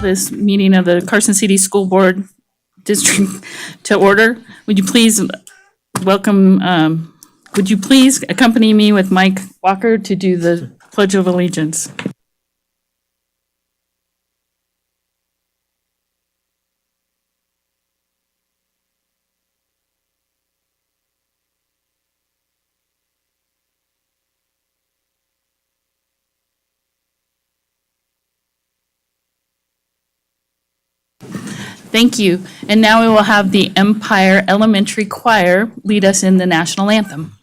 this meeting of the Carson City School Board District to order. Would you please would you please accompany me with Mike Walker to do the Pledge of Allegiance? Thank you. And now we will have the Empire Elementary Choir lead us in the national anthem.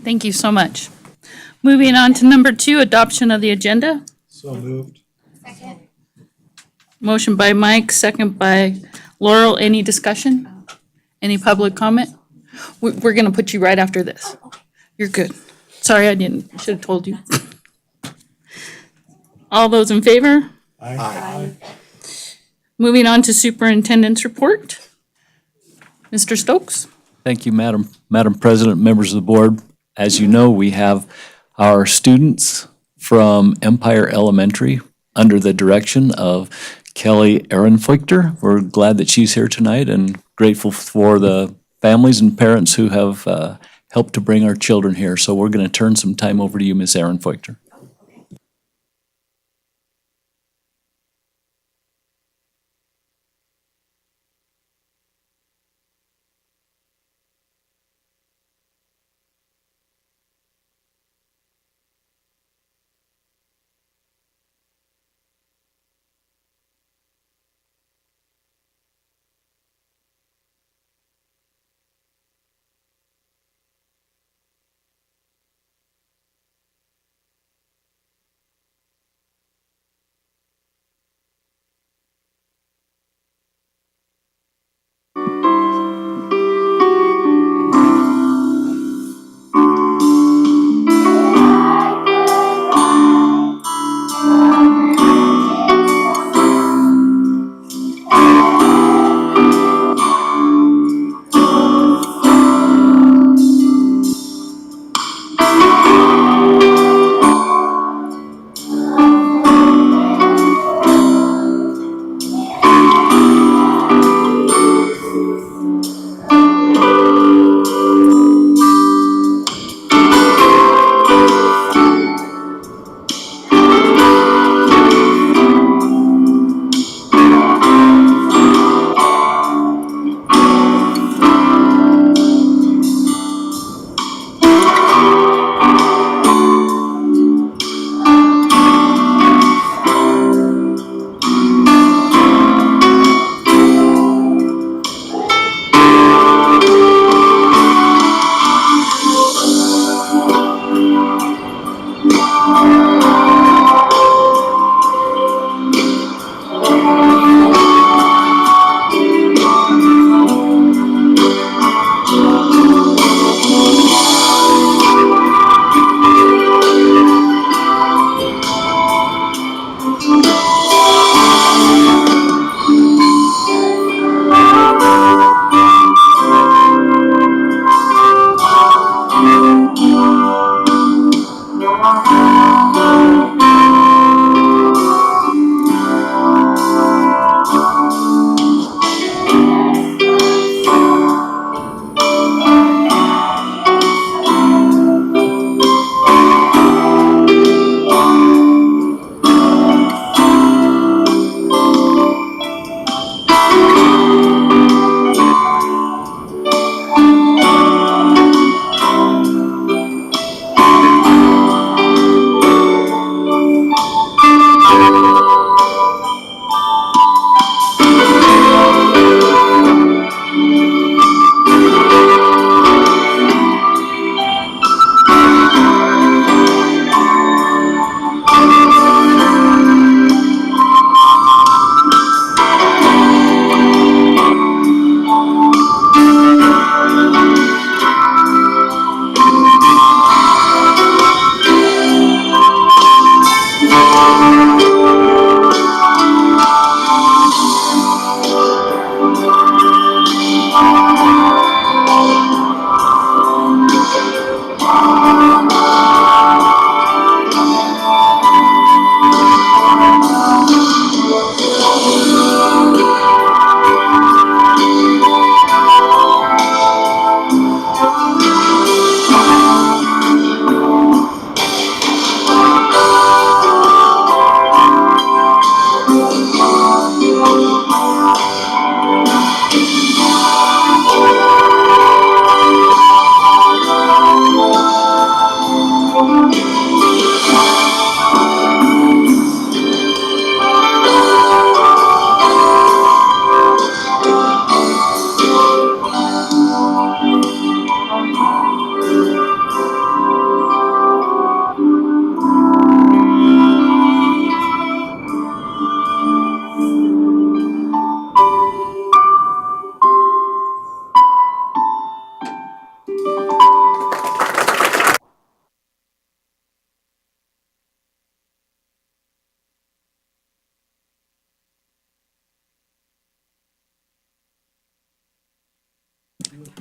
Thank you so much. Moving on to number 2, adoption of the agenda. So moved. Second. Motion by Mike, second by Laurel. Any discussion? Any public comment? We're going to put you right after this. You're good. Sorry, I didn't. Should have told you. All those in favor? Aye. Moving on to superintendent's report. Mr. Stokes? Thank you, Madam President, members of the board. As you know, we have our students from Empire Elementary under the direction of Kelly Ehrenfeuchter. We're glad that she's here tonight and grateful for the families and parents who have helped to bring our children here. So we're going to turn some time over to you, Ms. Ehrenfeuchter.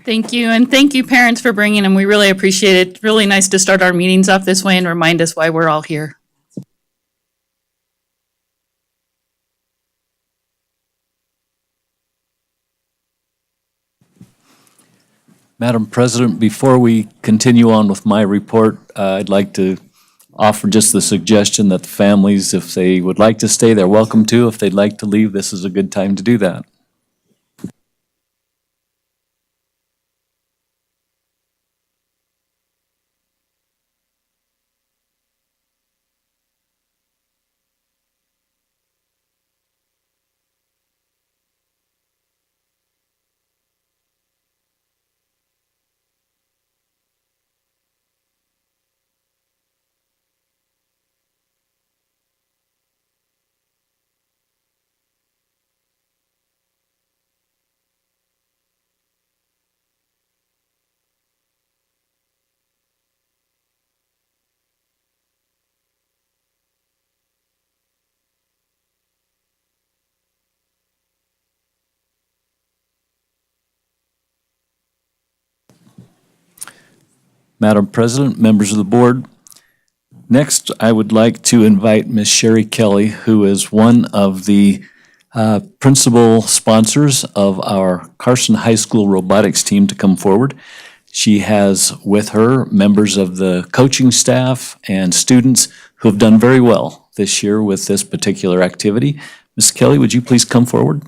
Thank you, and thank you, parents, for bringing them. We really appreciate it. Really nice to start our meetings off this way and remind us why we're all here. Madam President, before we continue on with my report, I'd like to offer just the suggestion that the families, if they would like to stay, they're welcome to. If they'd like to leave, this is a good time to do that. Madam President, members of the board, next I would like to invite Ms. Sherry Kelly, who is one of the principal sponsors of our Carson High School robotics team, to come forward. She has with her members of the coaching staff and students who have done very well this year with this particular activity. Ms. Kelly, would you please come forward?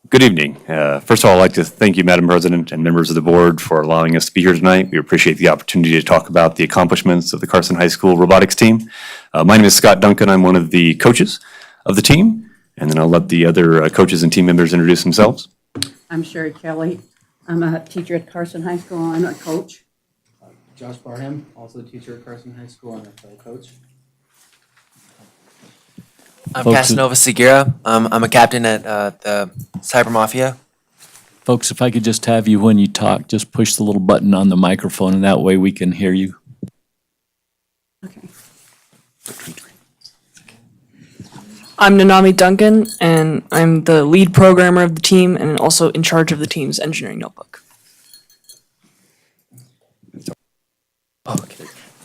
Good evening. First of all, I'd like to thank you, Madam President, and members of the board for allowing us to be here tonight. We appreciate the opportunity to talk about the accomplishments of the Carson High School robotics team. My name is Scott Duncan. I'm one of the coaches of the team, and then I'll let the other coaches and team members introduce themselves. I'm Sherry Kelly. I'm a teacher at Carson High School. I'm a coach. Josh Barham, also a teacher at Carson High School and a fellow coach. I'm Folks- Casanova Segura. I'm a captain at the Cyber Mafia. Folks, if I could just have you, when you talk, just push the little button on the microphone, and that way we can hear you. Okay. I'm Nanami Duncan, and I'm the lead programmer of the team and also in charge of the team's engineering notebook.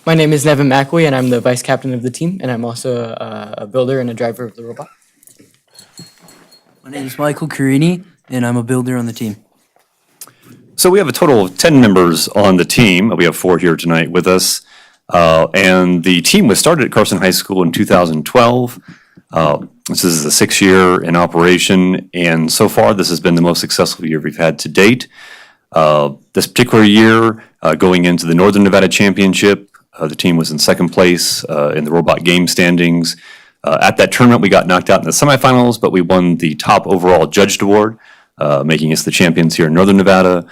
My name is Nevin McAwee, and I'm the vice captain of the team, and I'm also a builder and a driver of the robot. My name is Michael Carini, and I'm a builder on the team. So we have a total of 10 members on the team. We have 4 here tonight with us. And the team was started at Carson High School in 2012. This is the 6th year in operation, and so far this has been the most successful year we've had to date. This particular year, going into the Northern Nevada Championship, the team was in second place in the robot game standings. At that tournament, we got knocked out in the semifinals, but we won the top overall judged award, making us the champions here in Northern Nevada.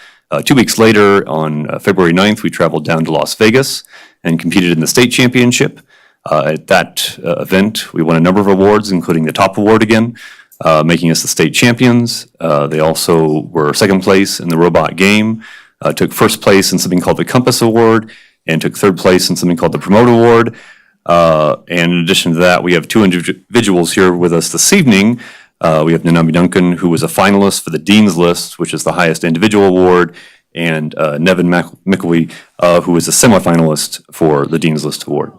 2 weeks later, on February 9th, we traveled down to Las Vegas and competed in the state championship. At that event, we won a number of awards, including the top award again, making us the state champions. They also were second place in the robot game, took first place in something called the Compass Award, and took third place in something called the Promote Award. And in addition to that, we have 2 individuals here with us this evening. We have Nanami Duncan, who was a finalist for the Dean's List, which is the highest individual award, and Nevin McAwee, who was a semifinalist for the Dean's List Award.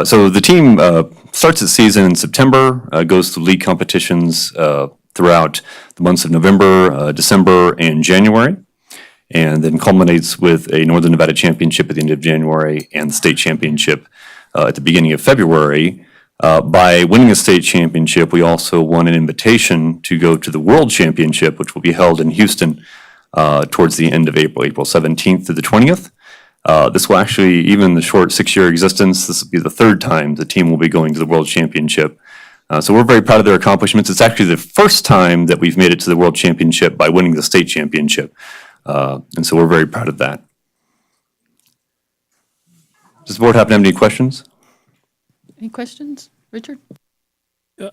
So the team starts its season in September, goes through league competitions throughout the months of November, December, and January, and then culminates with a Northern Nevada Championship at the end of January and the state championship at the beginning of February. By winning a state championship, we also won an invitation to go to the World Championship, which will be held in Houston towards the end of April, April 17th through the 20th. This will actually, even the short 6-year existence, this will be the third time the team will be going to the World Championship. So we're very proud of their accomplishments. It's actually the first time that we've made it to the World Championship by winning the state championship. And so we're very proud of that. Does the board happen to have any questions? Any questions? Richard?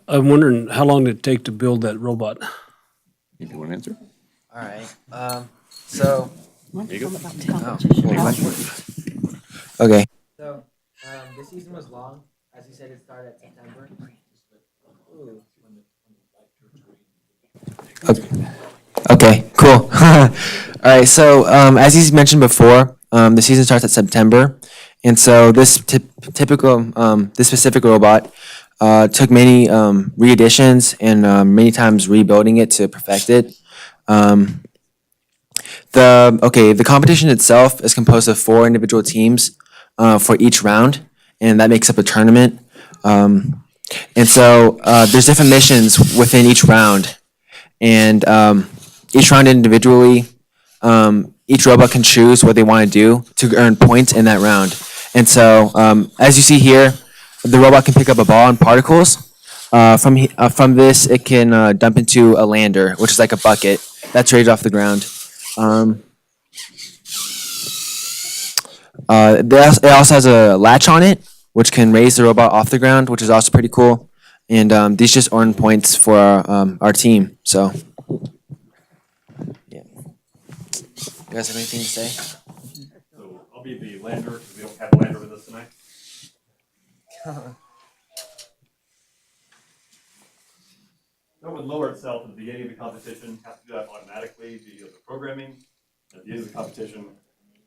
I'm wondering, how long did it take to build that robot? You want to answer? All right. So. There you go. Okay. So the season was long. As you said, it started at September. Okay, cool. All right, so as he's mentioned before, the season starts at September, and so this this specific robot took many re-additions and many times rebuilding it to perfect it. The competition itself is composed of 4 individual teams for each round, and that makes up a tournament. And so there's different missions within each round, and each round individually, each robot can choose what they want to do to earn points in that round. And so, as you see here, the robot can pick up a ball and particles. From this, it can dump into a lander, which is like a bucket that's raised off the ground. It also has a latch on it, which can raise the robot off the ground, which is also pretty cool. And these just earn points for our team. So, yeah. You guys have anything to say? So I'll be the lander, because we don't have a lander with us tonight. It would lower itself at the beginning of the competition, has to do that automatically via the programming. At the end of the competition,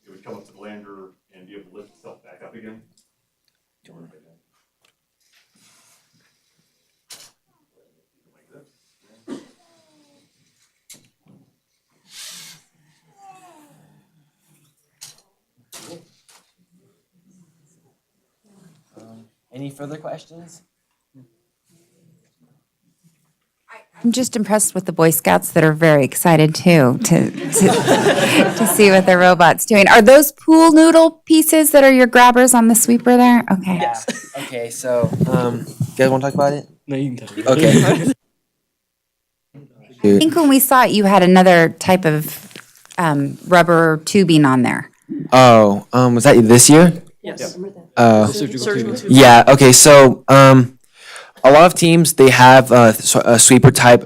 it would come up to the lander and be able to lift itself back up again. Like this. Any further questions? I'm just impressed with the Boy Scouts that are very excited too to see what their robot's doing. Are those pool noodle pieces that are your grabbers on the sweeper there? Okay. Yeah. Okay, so you guys want to talk about it? No, you can tell me. Okay. I think when we saw it, you had another type of rubber tubing on there. Oh, was that this year? Yes. Yeah, okay, so a lot of teams, they have sweeper type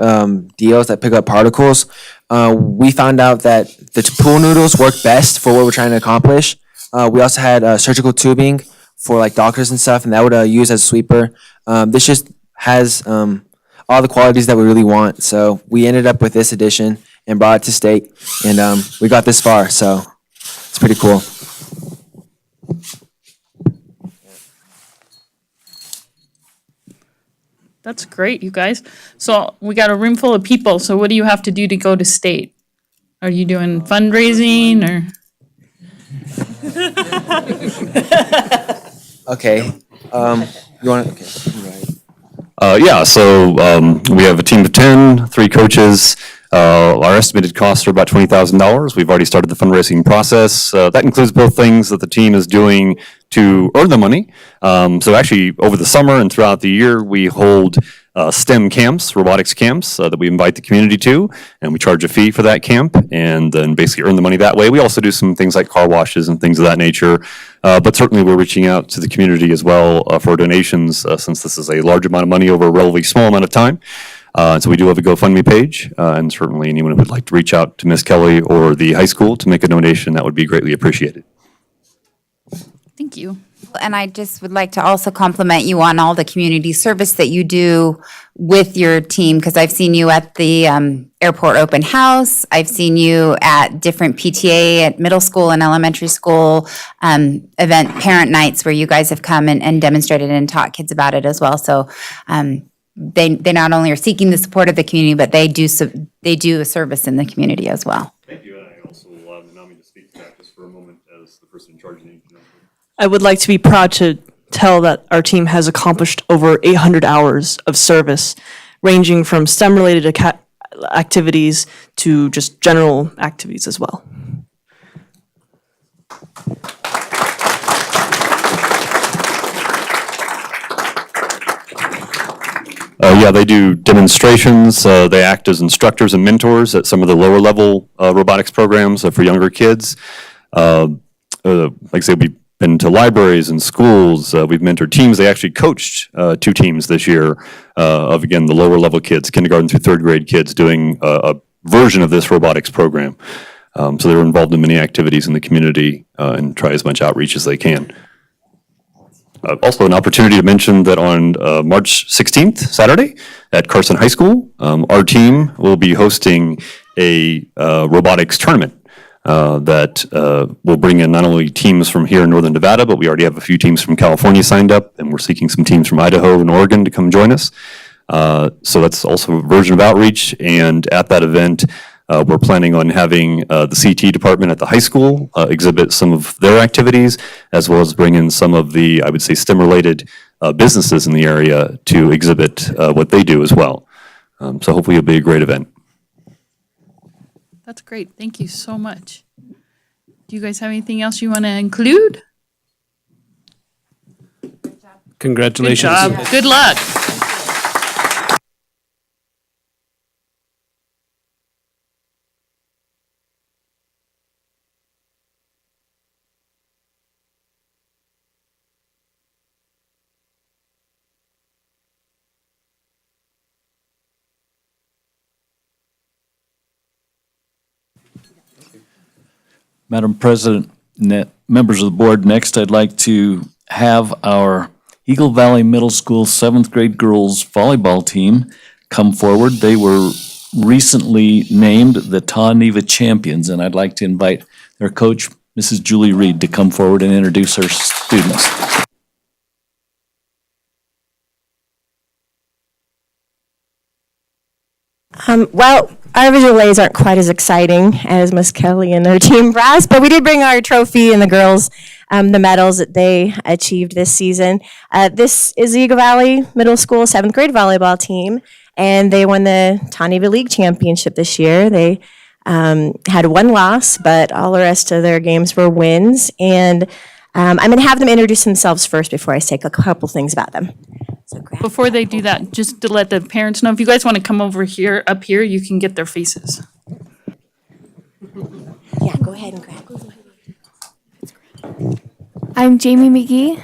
deals that pick up particles. We found out that the pool noodles work best for what we're trying to accomplish. We also had surgical tubing for like doctors and stuff, and that would use as a sweeper. This just has all the qualities that we really want. So we ended up with this edition and brought it to state, and we got this far, so it's pretty cool. That's great, you guys. So we got a room full of people, so what do you have to do to go to state? Are you doing fundraising or? Okay, you want to, okay, you're right. Yeah, so we have a team of 10, 3 coaches. Our estimated costs are about $20,000. We've already started the fundraising process. That includes both things that the team is doing to earn the money. So actually, over the summer and throughout the year, we hold STEM camps, robotics camps that we invite the community to, and we charge a fee for that camp and then basically earn the money that way. We also do some things like car washes and things of that nature, but certainly we're reaching out to the community as well for donations since this is a large amount of money over a relatively small amount of time. So we do have a GoFundMe page, and certainly anyone who would like to reach out to Miss Kelly or the high school to make a donation, that would be greatly appreciated. Thank you. And I just would like to also compliment you on all the community service that you do with your team, because I've seen you at the airport open house. I've seen you at different PTA at middle school and elementary school event parent nights where you guys have come and demonstrated and taught kids about it as well. So they not only are seeking the support of the community, but they do a service in the community as well. Thank you, and I also allow me to speak to that just for a moment as the person in charge of the. I would like to be proud to tell that our team has accomplished over 800 hours of service, ranging from STEM-related activities to just general activities as well. Yeah, they do demonstrations. They act as instructors and mentors at some of the lower level robotics programs for younger kids. Like I say, we've been to libraries and schools. We've mentored teams. They actually coached 2 teams this year of, again, the lower level kids, kindergarten through 3rd grade kids doing a version of this robotics program. So they're involved in many activities in the community and try as much outreach as they can. Also, an opportunity to mention that on March 16th, Saturday, at Carson High School, our team will be hosting a robotics tournament that will bring in not only teams from here in Northern Nevada, but we already have a few teams from California signed up, and we're seeking some teams from Idaho and Oregon to come join us. So that's also a version of outreach, and at that event, we're planning on having the CT department at the high school exhibit some of their activities, as well as bring in some of the, I would say, STEM-related businesses in the area to exhibit what they do as well. So hopefully it'll be a great event. That's great. Thank you so much. Do you guys have anything else you want to include? Good Congratulations. job. Good luck. Madam President, members of the board, next I'd like to have our Eagle Valley Middle School 7th grade girls volleyball team come forward. They were recently named the Ta Neva champions, and I'd like to invite their coach, Mrs. Julie Reed, to come forward and introduce her students. Well, our visual aids aren't quite as exciting as Miss Kelly and her team brass, but we did bring our trophy and the girls the medals that they achieved this season. This is the Eagle Valley Middle School 7th grade volleyball team, and they won the Ta Neva League Championship this year. They had 1 loss, but all the rest of their games were wins. And I'm going to have them introduce themselves first before I say a couple things about them. So Before they do that, just to let the parents know, if you guys want to come over here, up here, you can get their faces. yeah, go ahead and grab. I'm Jamie McGee.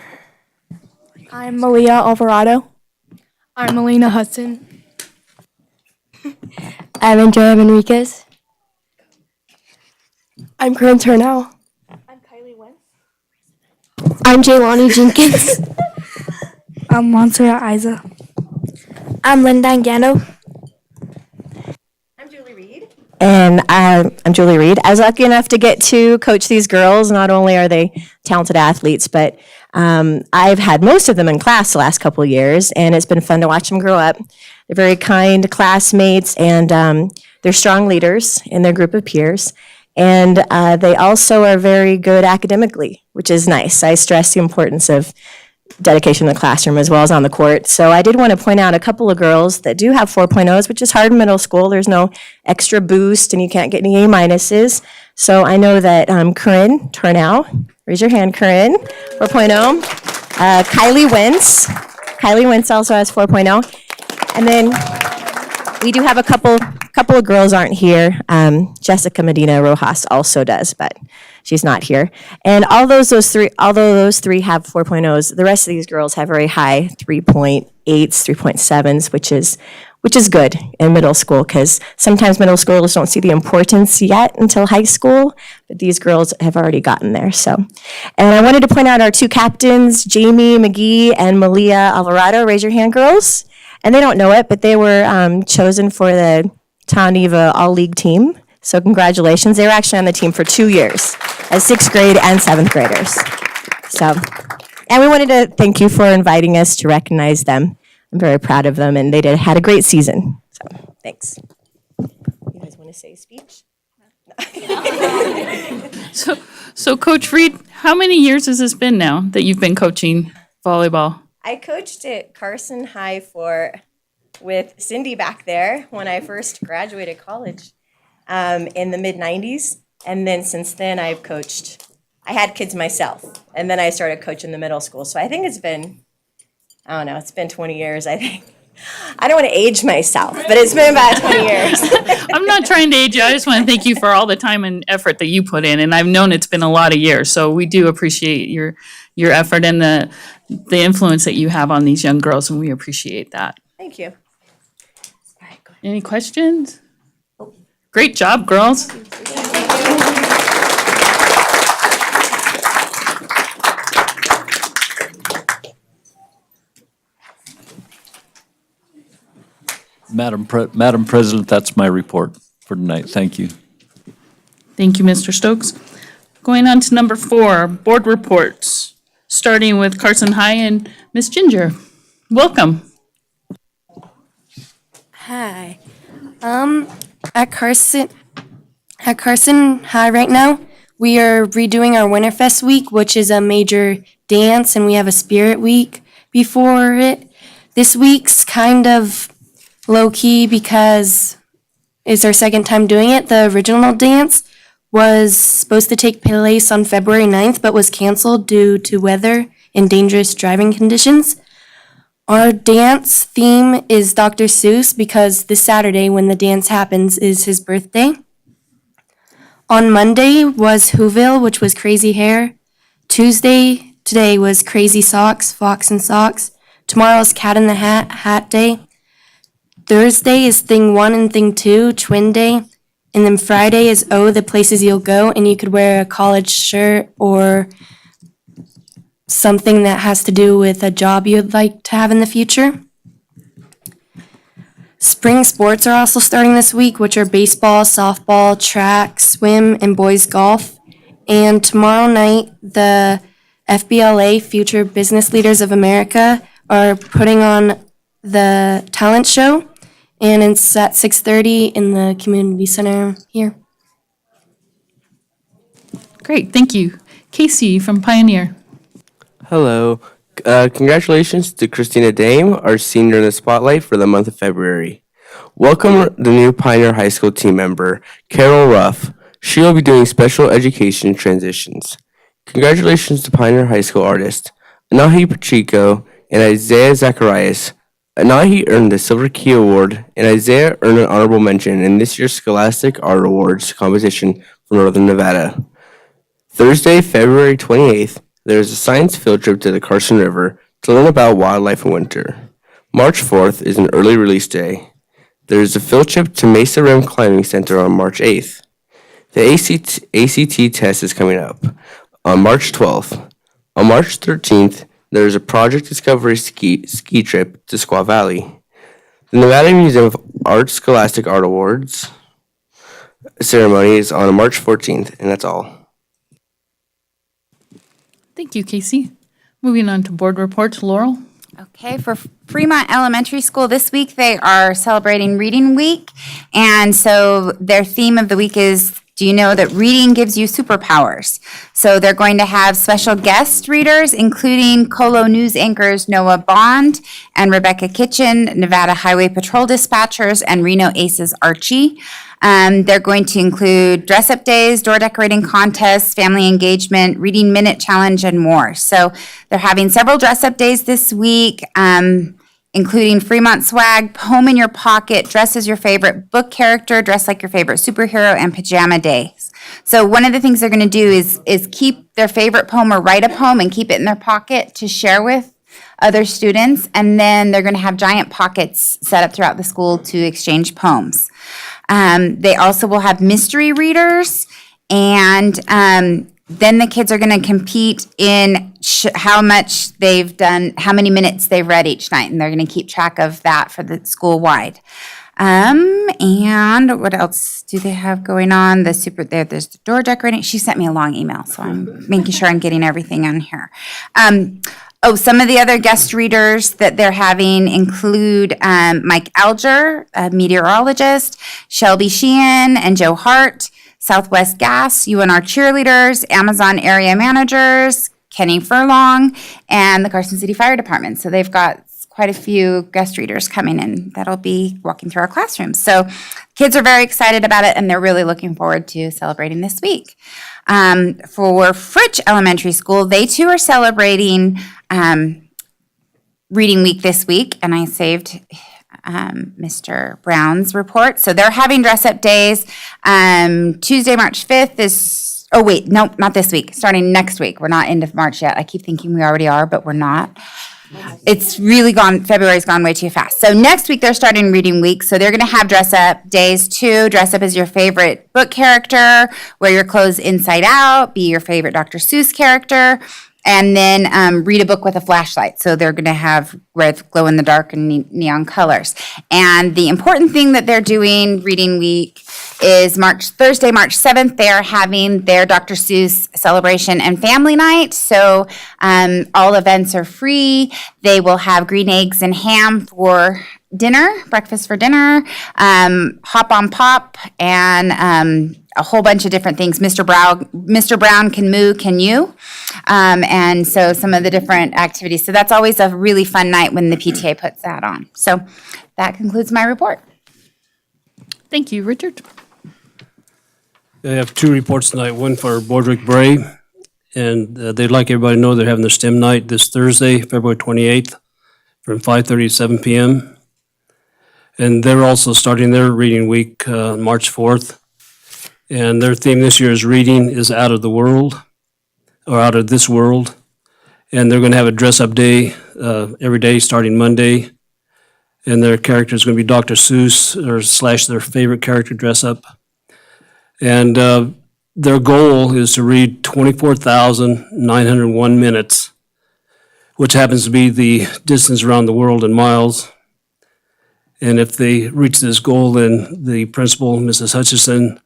I'm Malia Alvarado. I'm Elena Hudson. I'm Andrea Enriquez. I'm Corinne Turnow. I'm Kylie Wentz. I'm Jaylani Jenkins. I'm Montserrat Isa. I'm Linda Angano. And I'm Julie Reed. I was lucky enough to get to coach these girls. Not only are they talented athletes, but I've had most of them in class the last couple of years, and it's been fun to watch them grow up. They're very kind classmates, and they're strong leaders in their group of peers. And they also are very good academically, which is nice. I stress the importance of dedication in the classroom as well as on the court. So I did want to point out a couple of girls that do have 4.0s, which is hard in middle school. There's no extra boost and you can't get any A-minuses. So I know that Corinne Turnow, raise your hand, Corinne, 4.0. Kylie Wentz. Kylie Wentz also has 4.0. And then we do have a couple of girls aren't here. Jessica Medina Rojas also does, but she's not here. And although those three have 4.0s, the rest of these girls have very high 3.8s, 3.7s, which is good in middle school, because sometimes middle schoolers don't see the importance yet until high school, but these girls have already gotten there. So, and I wanted to point out our 2 captains, Jamie McGee and Malia Alvarado. Raise your hand, girls. And they don't know it, but they were chosen for the Ta Neva All-League team. So congratulations. They were actually on the team for 2 years as 6th grade and 7th graders. So, and we wanted to thank you for inviting us to recognize them. I'm very proud of them, and they had a great season. So, thanks. You guys want to say a speech? So Coach Reed, how many years has this been now that you've been coaching volleyball? I coached at Carson High with Cindy back there when I first graduated college in the mid-90s. And then since then, I had kids myself. And then I started coaching the middle school. So I think it's been 20 years, I think. I don't want to age myself, but it's been about 20 years. I'm not trying to age you. I just want to thank you for all the time and effort that you put in. And I've known it's been a lot of years. So we do appreciate your effort and the influence that you have on these young girls, and we appreciate that. Thank you. Any questions? Great job, girls. Madam President, that's my report for tonight. Thank you. Thank you, Mr. Stokes. Going on to number 4, board reports, starting with Carson High and Miss Ginger. Welcome. Hi. At Carson High right now, we are redoing our Winterfest week, which is a major dance, and we have a spirit week before it. This week's kind of low-key because it's our second time doing it. The original dance was supposed to take place on February 9th, but was canceled due to weather and dangerous driving conditions. Our dance theme is Dr. Seuss because this Saturday when the dance happens is his birthday. On Monday was Whoville, which was Crazy Hair. Today was Crazy Socks, Fox and Socks. Tomorrow is Cat in the Hat Day. Thursday is Thing 1 and Thing 2, Twin Day. And then Friday is Oh, the Places You'll Go, and you could wear a college shirt or something that has to do with a job you'd like to have in the future. Spring sports are also starting this week, which are baseball, softball, track, swim, and boys golf. And tomorrow night, the FBLA, Future Business Leaders of America, are putting on the talent show, and it's at 6:30 in the community center here. Great, thank you. Casey from Pioneer. Hello. Congratulations to Christina Dame, our senior in the spotlight for the month of February. Welcome the new Pioneer High School team member, Carol Ruff. She will be doing special education transitions. Congratulations to Pioneer High School artists Anahi Pacheco and Isaiah Zacharias. Anahi earned the Silver Key Award, and Isaiah earned an honorable mention in this year's Scholastic Art Awards competition from Northern Nevada. Thursday, February 28th, there is a science field trip to the Carson River to learn about wildlife in winter. March 4th is an early release day. There is a field trip to Mesa Rim Climbing Center on March 8th. The ACT test is coming up on March 12th. On March 13th, there is a Project Discovery ski trip to Squaw Valley. The Nevada Museum of Art Scholastic Art Awards ceremony is on March 14th, and that's all. Thank you, Casey. Moving on to board reports, Laurel. Okay, for Fremont Elementary School this week, they are celebrating Reading Week. And so their theme of the week is, do you know that reading gives you superpowers? So they're going to have special guest readers, including Colo News anchors Noah Bond and Rebecca Kitchen, Nevada Highway Patrol dispatchers, and Reno Aces Archie. They're going to include dress-up days, door decorating contests, family engagement, reading minute challenge, and more. So they're having several dress-up days this week, including Fremont swag, poem in your pocket, dress as your favorite book character, dress like your favorite superhero, and pajama days. So one of the things they're going to do is keep their favorite poem or write a poem and keep it in their pocket to share with other students. And then they're going to have giant pockets set up throughout the school to exchange poems. They also will have mystery readers, and then the kids are going to compete in how much they've done, how many minutes they've read each night, and they're going to keep track of that for the school-wide. And what else do they have going on? There's the door decorating. She sent me a long email, so I'm making sure I'm getting everything on here. Some of the other guest readers that they're having include Mike Alger, a meteorologist, Shelby Sheehan and Joe Hart, Southwest Gas, UNR cheerleaders, Amazon area managers, Kenny Furlong, and the Carson City Fire Department. So they've got quite a few guest readers coming in that'll be walking through our classrooms. So kids are very excited about it, and they're really looking forward to celebrating this week. For Fritch Elementary School, they too are celebrating Reading Week this week, and I saved Mr. Brown's report. So they're having dress-up days. Tuesday, March 5th is, oh wait, no, not this week, starting next week. We're not into March yet. I keep thinking we already are, but we're not. It's really gone, February's gone way too fast. So next week they're starting Reading Week. So they're gonna have dress up days too. Dress up as your favorite book character, wear your clothes inside out, be your favorite Dr. Seuss character, and then read a book with a flashlight. So they're gonna have red glow in the dark and neon colors. And the important thing that they're doing Reading Week is Thursday, March 7th, they're having their Dr. Seuss celebration and family night. So all events are free. They will have green eggs and ham for dinner, breakfast for dinner, hop on pop, and a whole bunch of different things. Mr. Brown can moo, can you? And so some of the different activities. So that's always a really fun night when the PTA puts that on. So that concludes my report. Thank you, Richard. I have two reports tonight, one for Borderick Bray, and they'd like everybody to know they're having their STEM night this Thursday, February 28th, from 5:30 to 7 p.m. And they're also starting their reading week March 4th. And their theme this year is Reading is Out of the World, or Out of This World. And they're going to have a dress-up day every day starting Monday. And their character is going to be Dr. Seuss, or / their favorite character dress-up. And their goal is to read 24,901 minutes, which happens to be the distance around the world in miles. And if they reach this goal, then the principal, Mrs. Hutchison,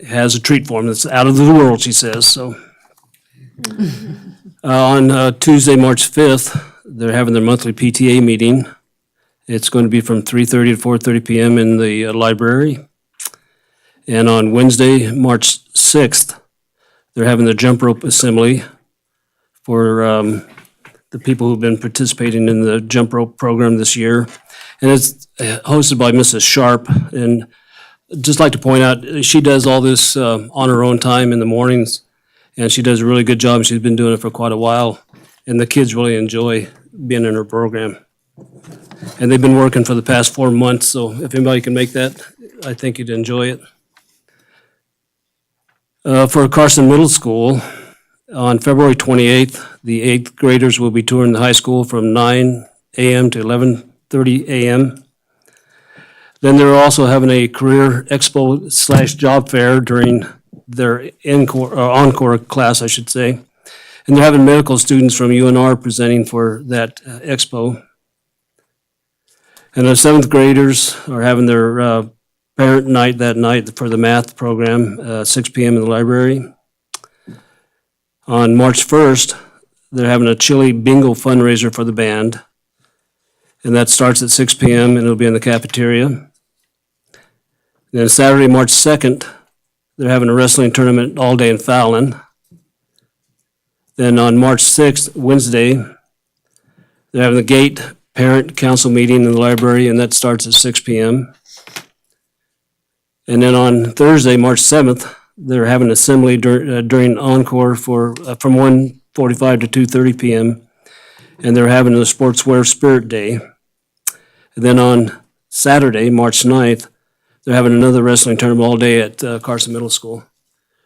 has a treat for them that's out of the world, she says. So on Tuesday, March 5th, they're having their monthly PTA meeting. It's going to be from 3:30 to 4:30 p.m. in the library. And on Wednesday, March 6th, they're having the jump rope assembly for the people who've been participating in the jump rope program this year. And it's hosted by Mrs. Sharp. And I'd just like to point out, she does all this on her own time in the mornings, and she does a really good job. She's been doing it for quite a while, and the kids really enjoy being in her program. And they've been working for the past 4 months, so if anybody can make that, I think you'd enjoy it. For Carson Middle School, on February 28th, the 8th graders will be touring the high school from 9 a.m. to 11:30 a.m. Then they're also having a career expo / job fair during their encore class, I should say. And they're having medical students from UNR presenting for that expo. And the 7th graders are having their parent night that night for the math program, 6 p.m. in the library. On March 1st, they're having a chili bingo fundraiser for the band. And that starts at 6 p.m. and it'll be in the cafeteria. Then Saturday, March 2nd, they're having a wrestling tournament all day in Fallon. Then on March 6th, Wednesday, they're having the GATE Parent Council meeting in the library, and that starts at 6 p.m. And then on Thursday, March 7th, they're having an assembly during encore from 1:45 to 2:30 p.m. And they're having a Sportswear Spirit Day. And then on Saturday, March 9th, they're having another wrestling tournament all day at Carson Middle School.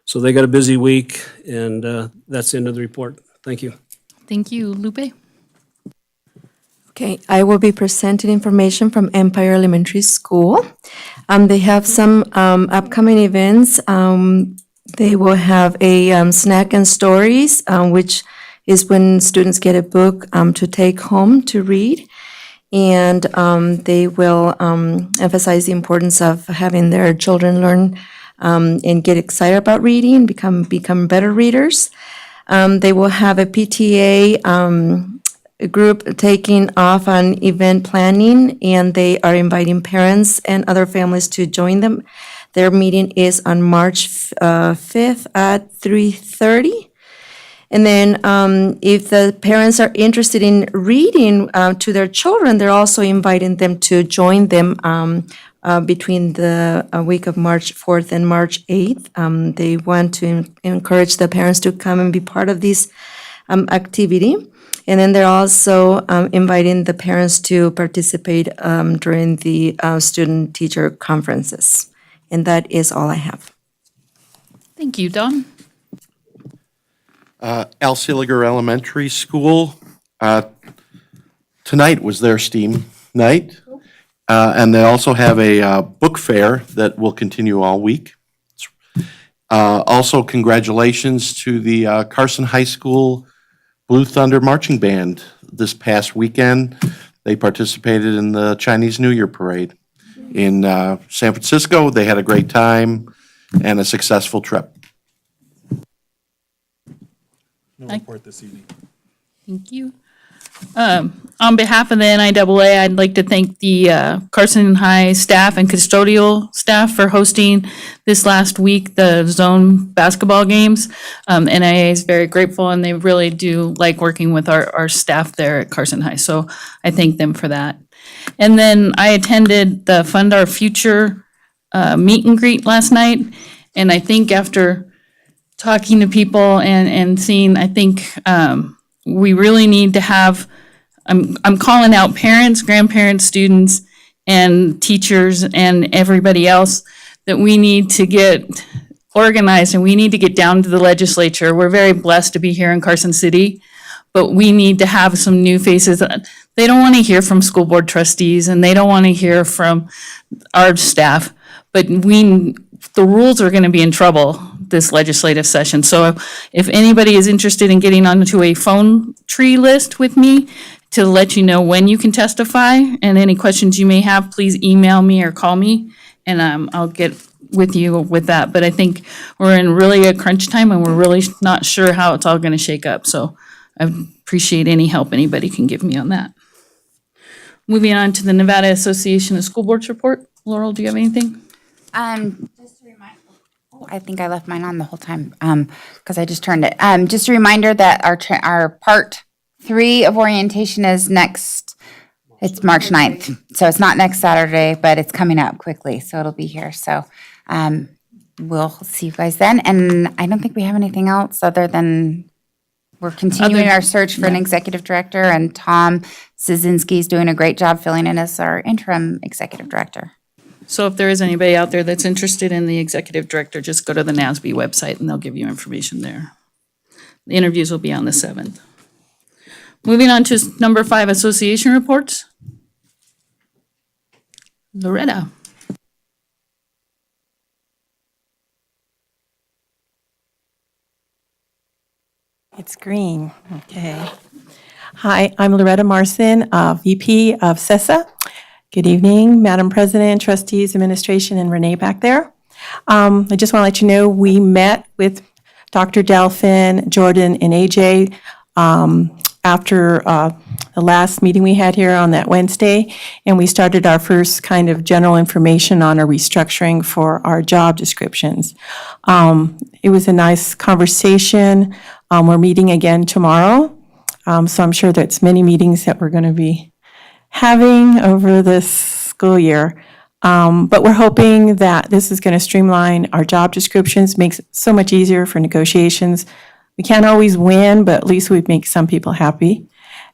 So they got a busy week, and that's the end of the report. Thank you. Thank you, Lupe. Okay, I will be presenting information from Empire Elementary School. They have some upcoming events. They will have a snack and stories, which is when students get a book to take home to read. And they will emphasize the importance of having their children learn and get excited about reading, become better readers. They will have a PTA group taking off on event planning, and they are inviting parents and other families to join them. Their meeting is on March 5th at 3:30. And then if the parents are interested in reading to their children, they're also inviting them to join them between the week of March 4th and March 8th. They want to encourage the parents to come and be part of this activity. And then they're also inviting the parents to participate during the student-teacher conferences. And that is all I have. Thank you, Don. Al Seeliger Elementary School. Tonight was their STEAM night. And they also have a book fair that will continue all week. Also, congratulations to the Carson High School Blue Thunder Marching Band this past weekend. They participated in the Chinese New Year Parade in San Francisco. They had a great time and a successful trip. No report this evening. Thank you. On behalf of the NIAA, I'd like to thank the Carson High staff and custodial staff for hosting this last week the zone basketball games. NIAA is very grateful, and they really do like working with our staff there at Carson High. So I thank them for that. And then I attended the Fund Our Future meet and greet last night, and I think after talking to people and seeing, I think we really need to have, I'm calling out parents, grandparents, students, and teachers and everybody else that we need to get organized and we need to get down to the legislature. We're very blessed to be here in Carson City, but we need to have some new faces. They don't want to hear from school board trustees and they don't want to hear from our staff, but the rules are going to be in trouble this legislative session. So if anybody is interested in getting onto a phone tree list with me to let you know when you can testify and any questions you may have, please email me or call me and I'll get with you with that. But I think we're in really a crunch time and we're really not sure how it's all going to shake up. So I appreciate any help anybody can give me on that. Moving on to the Nevada Association of School Boards report. Laurel, do you have anything? Just a reminder, I think I left mine on the whole time because I just turned it. Just a reminder that our part 3 of orientation is it's March 9th. So it's not next Saturday, but it's coming up quickly. So it'll be here. So we'll see you guys then. And I don't think we have anything else other than we're continuing our search for an executive director, and Tom Szynski is doing a great job filling in as our interim executive director. So if there is anybody out there that's interested in the executive director, just go to the NASB website and they'll give you information there. The interviews will be on the 7th. Moving on to number 5, association reports. Loretta. It's green, okay. Hi, I'm Loretta Marson, VP of CESA. Good evening, Madam President, trustees, administration, and Renee back there. I just want to let you know we met with Dr. Delphin, Jordan, and AJ after the last meeting we had here on that Wednesday, and we started our first kind of general information on a restructuring for our job descriptions. It was a nice conversation. We're meeting again tomorrow, so I'm sure that's many meetings that we're going to be having over this school year. But we're hoping that this is going to streamline our job descriptions, makes it so much easier for negotiations. We can't always win, but at least we make some people happy.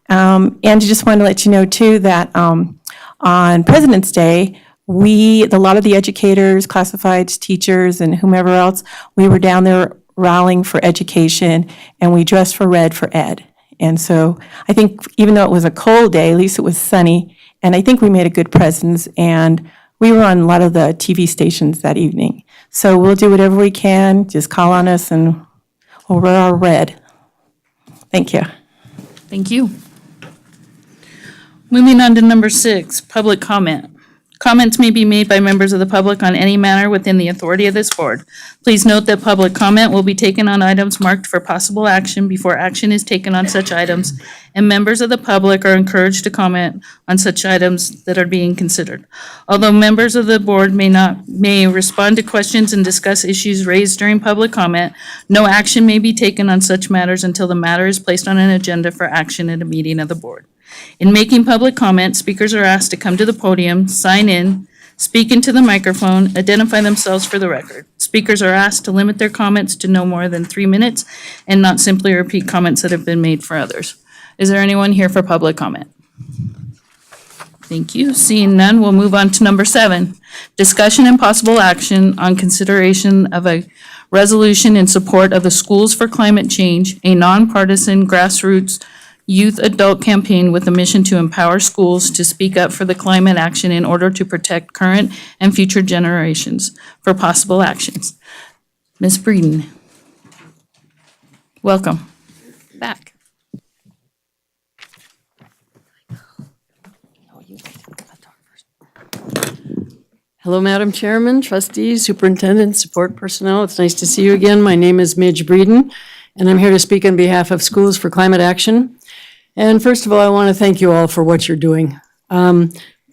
And I just want to let you know too that on President's Day, a lot of the educators, classifieds, teachers, and whomever else, we were down there rallying for education, and we dressed for red for ed. And so I think even though it was a cold day, at least it was sunny, and I think we made a good presence, and we were on a lot of the TV stations that evening. So we'll do whatever we can, just call on us and we'll wear our red. Thank you. Thank you. Moving on to number 6, public comment. Comments may be made by members of the public on any matter within the authority of this board. Please note that public comment will be taken on items marked for possible action before action is taken on such items, and members of the public are encouraged to comment on such items that are being considered. Although members of the board may respond to questions and discuss issues raised during public comment, no action may be taken on such matters until the matter is placed on an agenda for action at a meeting of the board. In making public comment, speakers are asked to come to the podium, sign in, speak into the microphone, identify themselves for the record. Speakers are asked to limit their comments to no more than 3 minutes and not simply repeat comments that have been made for others. Is there anyone here for public comment? Thank you. Seeing none, we'll move on to number 7. Discussion and possible action on consideration of a resolution in support of the Schools for Climate Change, a nonpartisan grassroots youth adult campaign with a mission to empower schools to speak up for the climate action in order to protect current and future generations for possible actions. Ms. Breeden. Welcome back. Hello, Madam Chairman, trustees, superintendent, support personnel. It's nice to see you again. My name is Midge Breeden, and I'm here to speak on behalf of Schools for Climate Action. And first of all, I want to thank you all for what you're doing. In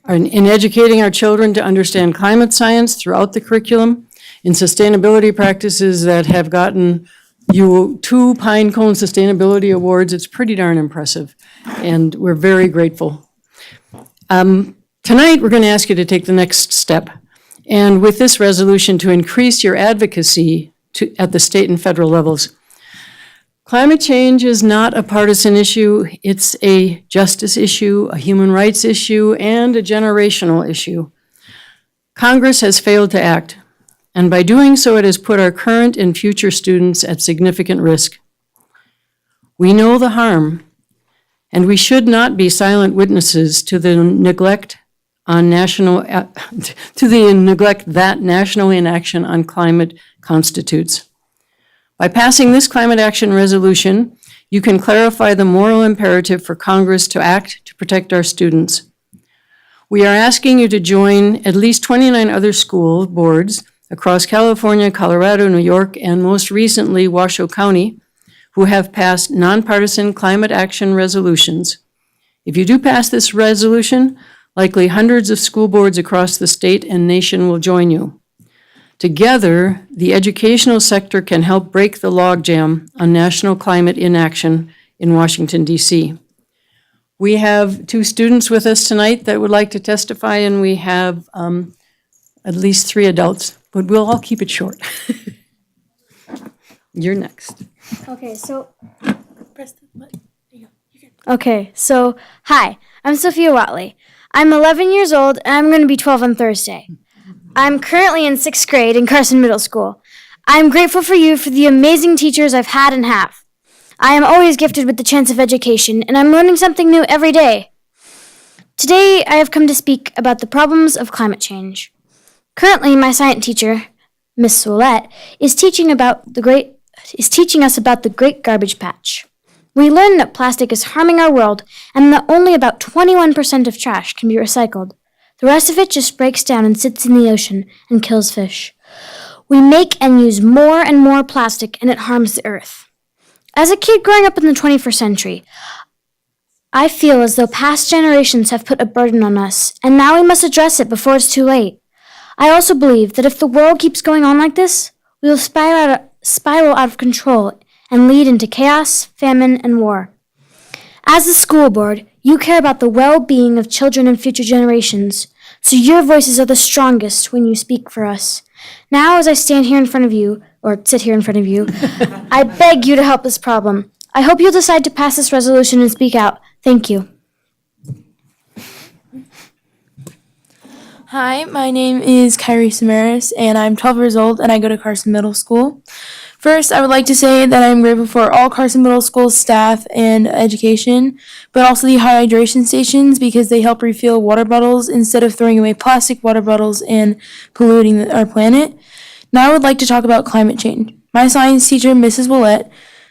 educating our children to understand climate science throughout the curriculum, in sustainability practices that have gotten you 2 Pine Cone Sustainability Awards, it's pretty darn impressive, and we're very grateful. Tonight, we're going to ask you to take the next step, and with this resolution to increase your advocacy at the state and federal levels. Climate change is not a partisan issue. It's a justice issue, a human rights issue, and a generational issue. Congress has failed to act, and by doing so, it has put our current and future students at significant risk. We know the harm, and we should not be silent witnesses to the neglect that national inaction on climate constitutes. By passing this climate action resolution, you can clarify the moral imperative for Congress to act to protect our students. We are asking you to join at least 29 other school boards across California, Colorado, New York, and most recently Washoe County, who have passed nonpartisan climate action resolutions. If you do pass this resolution, likely hundreds of school boards across the state and nation will join you. Together, the educational sector can help break the logjam on national climate inaction in Washington, D.C. We have 2 students with us tonight that would like to testify, and we have at least 3 adults, but we'll all keep it short. You're next. Okay, so hi, I'm Sophia Watley. I'm 11 years old, and I'm going to be 12 on Thursday. I'm currently in 6th grade in Carson Middle School. I'm grateful for you for the amazing teachers I've had and have. I am always gifted with the chance of education, and I'm learning something new every day. Today, I have come to speak about the problems of climate change. Currently, my science teacher, Miss Soulette, is teaching us about the Great Garbage Patch. We learn that plastic is harming our world and that only about 21% of trash can be recycled. The rest of it just breaks down and sits in the ocean and kills fish. We make and use more and more plastic, and it harms the earth. As a kid growing up in the 21st century, I feel as though past generations have put a burden on us, and now we must address it before it's too late. I also believe that if the world keeps going on like this, we will spiral out of control and lead into chaos, famine, and war. As the school board, you care about the well-being of children and future generations, so your voices are the strongest when you speak for us. Now, as I stand here in front of you, or sit here in front of you, I beg you to help this problem. I hope you'll decide to pass this resolution and speak out. Thank you. Hi, my name is Kyrie Samaris, and I'm 12 years old, and I go to Carson Middle School. First, I would like to say that I'm grateful for all Carson Middle School staff and education, but also the hydration stations because they help refill water bottles instead of throwing away plastic water bottles and polluting our planet. Now I would like to talk about climate change. My science teacher, Mrs. Willette,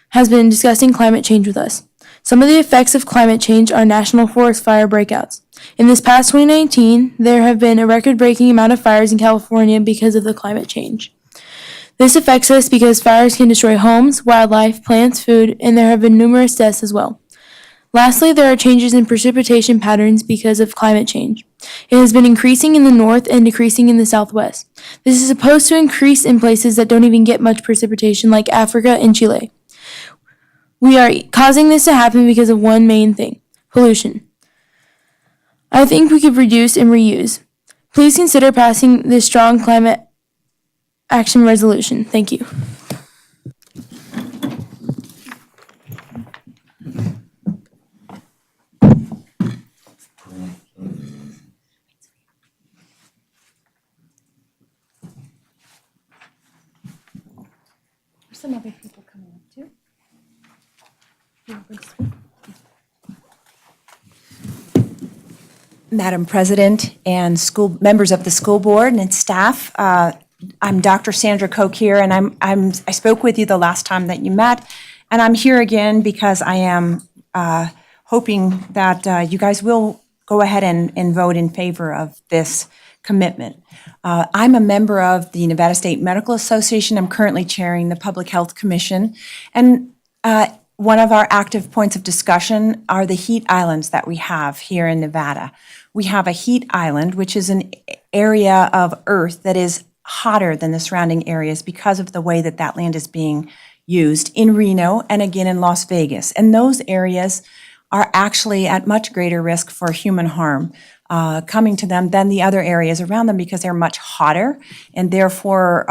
has been discussing climate change with us. Some of the effects of climate change are national forest fire breakouts. In this past 2019, there have been a record-breaking amount of fires in California because of the climate change. This affects us because fires can destroy homes, wildlife, plants, food, and there have been numerous deaths as well. Lastly, there are changes in precipitation patterns because of climate change. It has been increasing in the north and decreasing in the southwest. This is supposed to increase in places that don't even get much precipitation, like Africa and Chile. We are causing this to happen because of one main thing: pollution. I think we could reduce and reuse. Please consider passing this strong climate action resolution. Thank you. Some other people coming up too. Madam President and school members of the school board and its staff, I'm Dr. Sandra Koch here, and I spoke with you the last time that you met, and I'm here again because I am hoping that you guys will go ahead and vote in favor of this commitment. I'm a member of the Nevada State Medical Association. I'm currently chairing the Public Health Commission, and one of our active points of discussion are the heat islands that we have here in Nevada. We have a heat island, which is an area of Earth that is hotter than the surrounding areas because of the way that that land is being used in Reno and again in Las Vegas. And those areas are actually at much greater risk for human harm coming to them than the other areas around them because they're much hotter, and therefore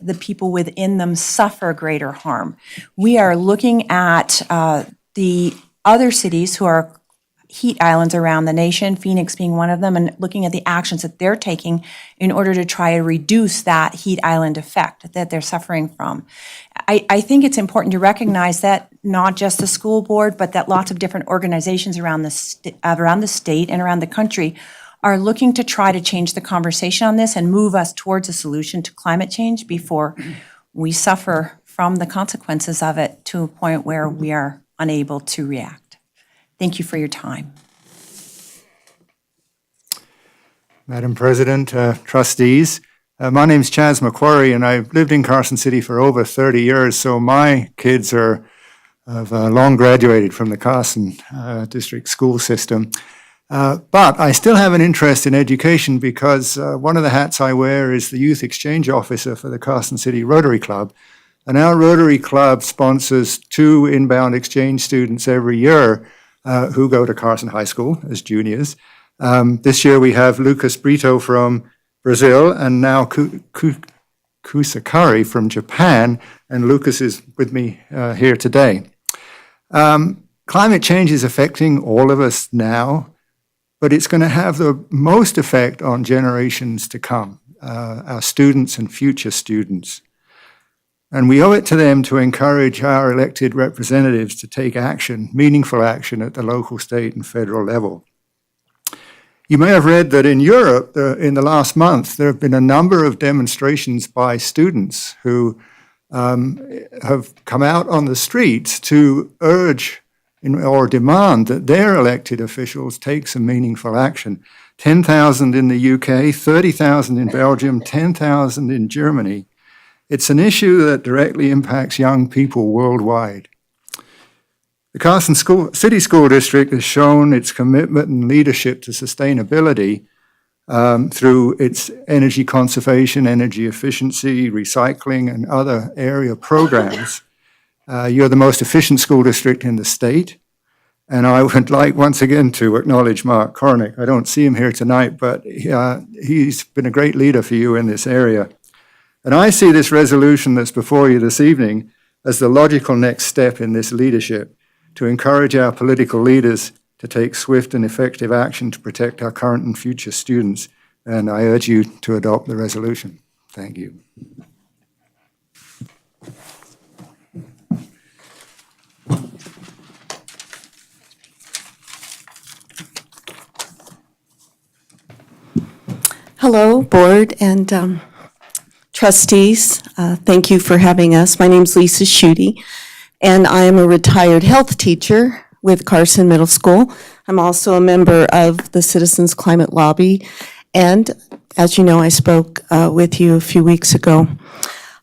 the people within them suffer greater harm. We are looking at the other cities who are heat islands around the nation, Phoenix being one of them, and looking at the actions that they're taking in order to try to reduce that heat island effect that they're suffering from. I think it's important to recognize that not just the school board, but that lots of different organizations around the state and around the country are looking to try to change the conversation on this and move us towards a solution to climate change before we suffer from the consequences of it to a point where we are unable to react. Thank you for your time. Madam President, trustees, my name's Chaz McQuarrie, and I've lived in Carson City for over 30 years, so my kids have long graduated from the Carson district school system. But I still have an interest in education because one of the hats I wear is the youth exchange officer for the Carson City Rotary Club. And our Rotary Club sponsors 2 inbound exchange students every year who go to Carson High School as juniors. This year we have Lucas Brito from Brazil and now Kusakari from Japan, and Lucas is with me here today. Climate change is affecting all of us now, but it's going to have the most effect on generations to come, our students and future students. And we owe it to them to encourage our elected representatives to take action, meaningful action at the local, state, and federal level. You may have read that in Europe, in the last month, there have been a number of demonstrations by students who have come out on the streets to urge or demand that their elected officials take some meaningful action. 10,000 in the UK, 30,000 in Belgium, 10,000 in Germany. It's an issue that directly impacts young people worldwide. The Carson City School District has shown its commitment and leadership to sustainability through its energy conservation, energy efficiency, recycling, and other area programs. You're the most efficient school district in the state. And I would like once again to acknowledge Mark Kornick. I don't see him here tonight, but he's been a great leader for you in this area. And I see this resolution that's before you this evening as the logical next step in this leadership to encourage our political leaders to take swift and effective action to protect our current and future students. And I urge you to adopt the resolution. Thank you. Hello, board and trustees. Thank you for having us. My name's Lisa Schutte, and I am a retired health teacher with Carson Middle School. I'm also a member of the Citizens Climate Lobby, and as you know, I spoke with you a few weeks ago.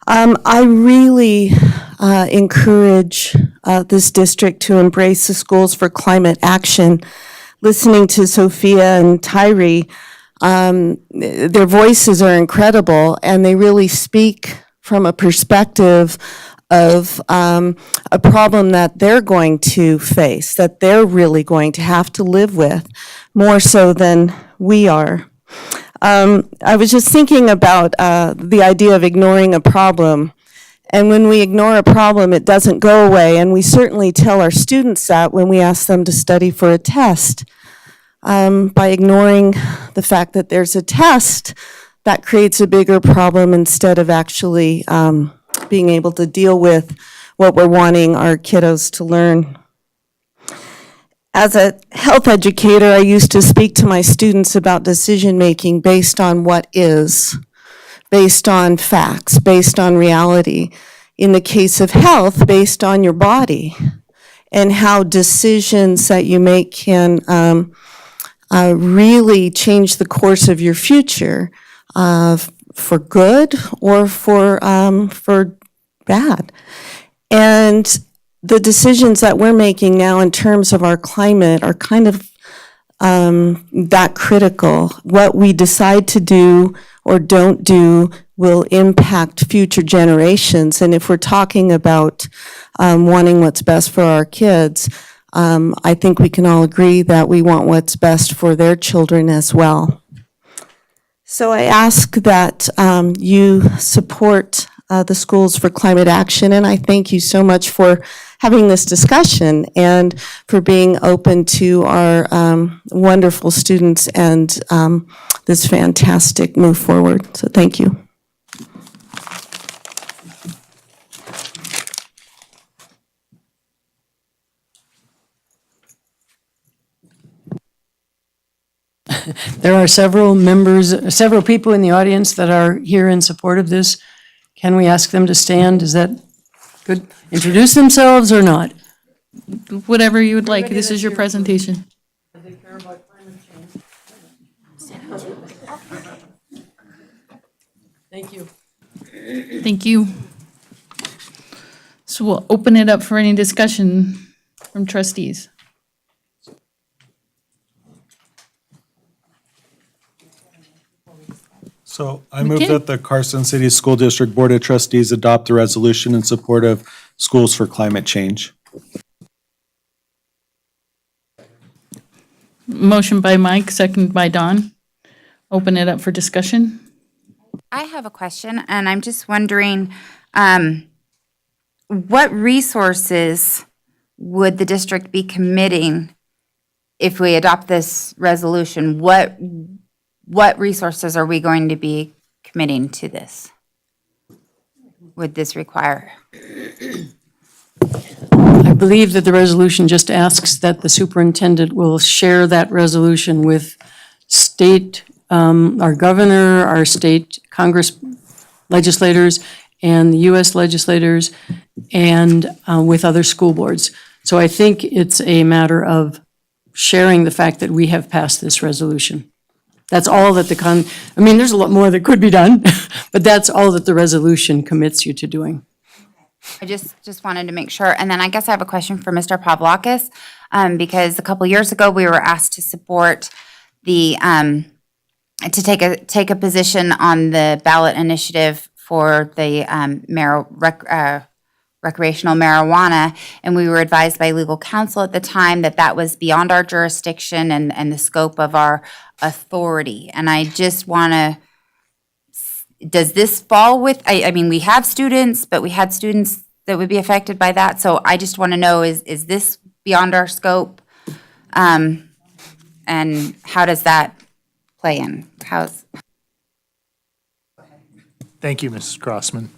I really encourage this district to embrace the Schools for Climate Action. Listening to Sophia and Tyree, their voices are incredible, and they really speak from a perspective of a problem that they're going to face, that they're really going to have to live with, more so than we are. I was just thinking about the idea of ignoring a problem. And when we ignore a problem, it doesn't go away. And we certainly tell our students that when we ask them to study for a test. By ignoring the fact that there's a test, that creates a bigger problem instead of actually being able to deal with what we're wanting our kiddos to learn. As a health educator, I used to speak to my students about decision-making based on what is, based on facts, based on reality. In the case of health, based on your body, and how decisions that you make can really change the course of your future for good or for bad. And the decisions that we're making now in terms of our climate are kind of that critical. What we decide to do or don't do will impact future generations. And if we're talking about wanting what's best for our kids, I think we can all agree that we want what's best for their children as well. So I ask that you support the Schools for Climate Action, and I thank you so much for having this discussion and for being open to our wonderful students and this fantastic move forward. So thank you. There are several people in the audience that are here in support of this. Can we ask them to stand? Is that good? Introduce themselves or not? Whatever you would like. This is your presentation. Thank you. Thank you. So we'll open it up for any discussion from trustees. So I move that the Carson City School District Board of Trustees adopt a resolution in support of Schools for Climate Change. Motion by Mike, second by Dawn. Open it up for discussion. I have a question, and I'm just wondering, what resources would the district be committing if we adopt this resolution? What resources are we going to be committing to this? Would this require? I believe that the resolution just asks that the superintendent will share that resolution with state, our governor, our state Congress legislators, and the U.S. legislators, and with other school boards. So I think it's a matter of sharing the fact that we have passed this resolution. That's all that I mean, there's a lot more that could be done, but that's all that the resolution commits you to doing. I just wanted to make sure. And then I guess I have a question for Mr. Pavlakis, because a couple years ago, we were asked to support the, to take a position on the ballot initiative for the recreational marijuana, and we were advised by legal counsel at the time that that was beyond our jurisdiction and the scope of our authority. And I just want to, does this fall with, I mean, we have students, but we had students that would be affected by that. So I just want to know, is this beyond our scope? And how does that play in? Thank you, Mrs. Crossman.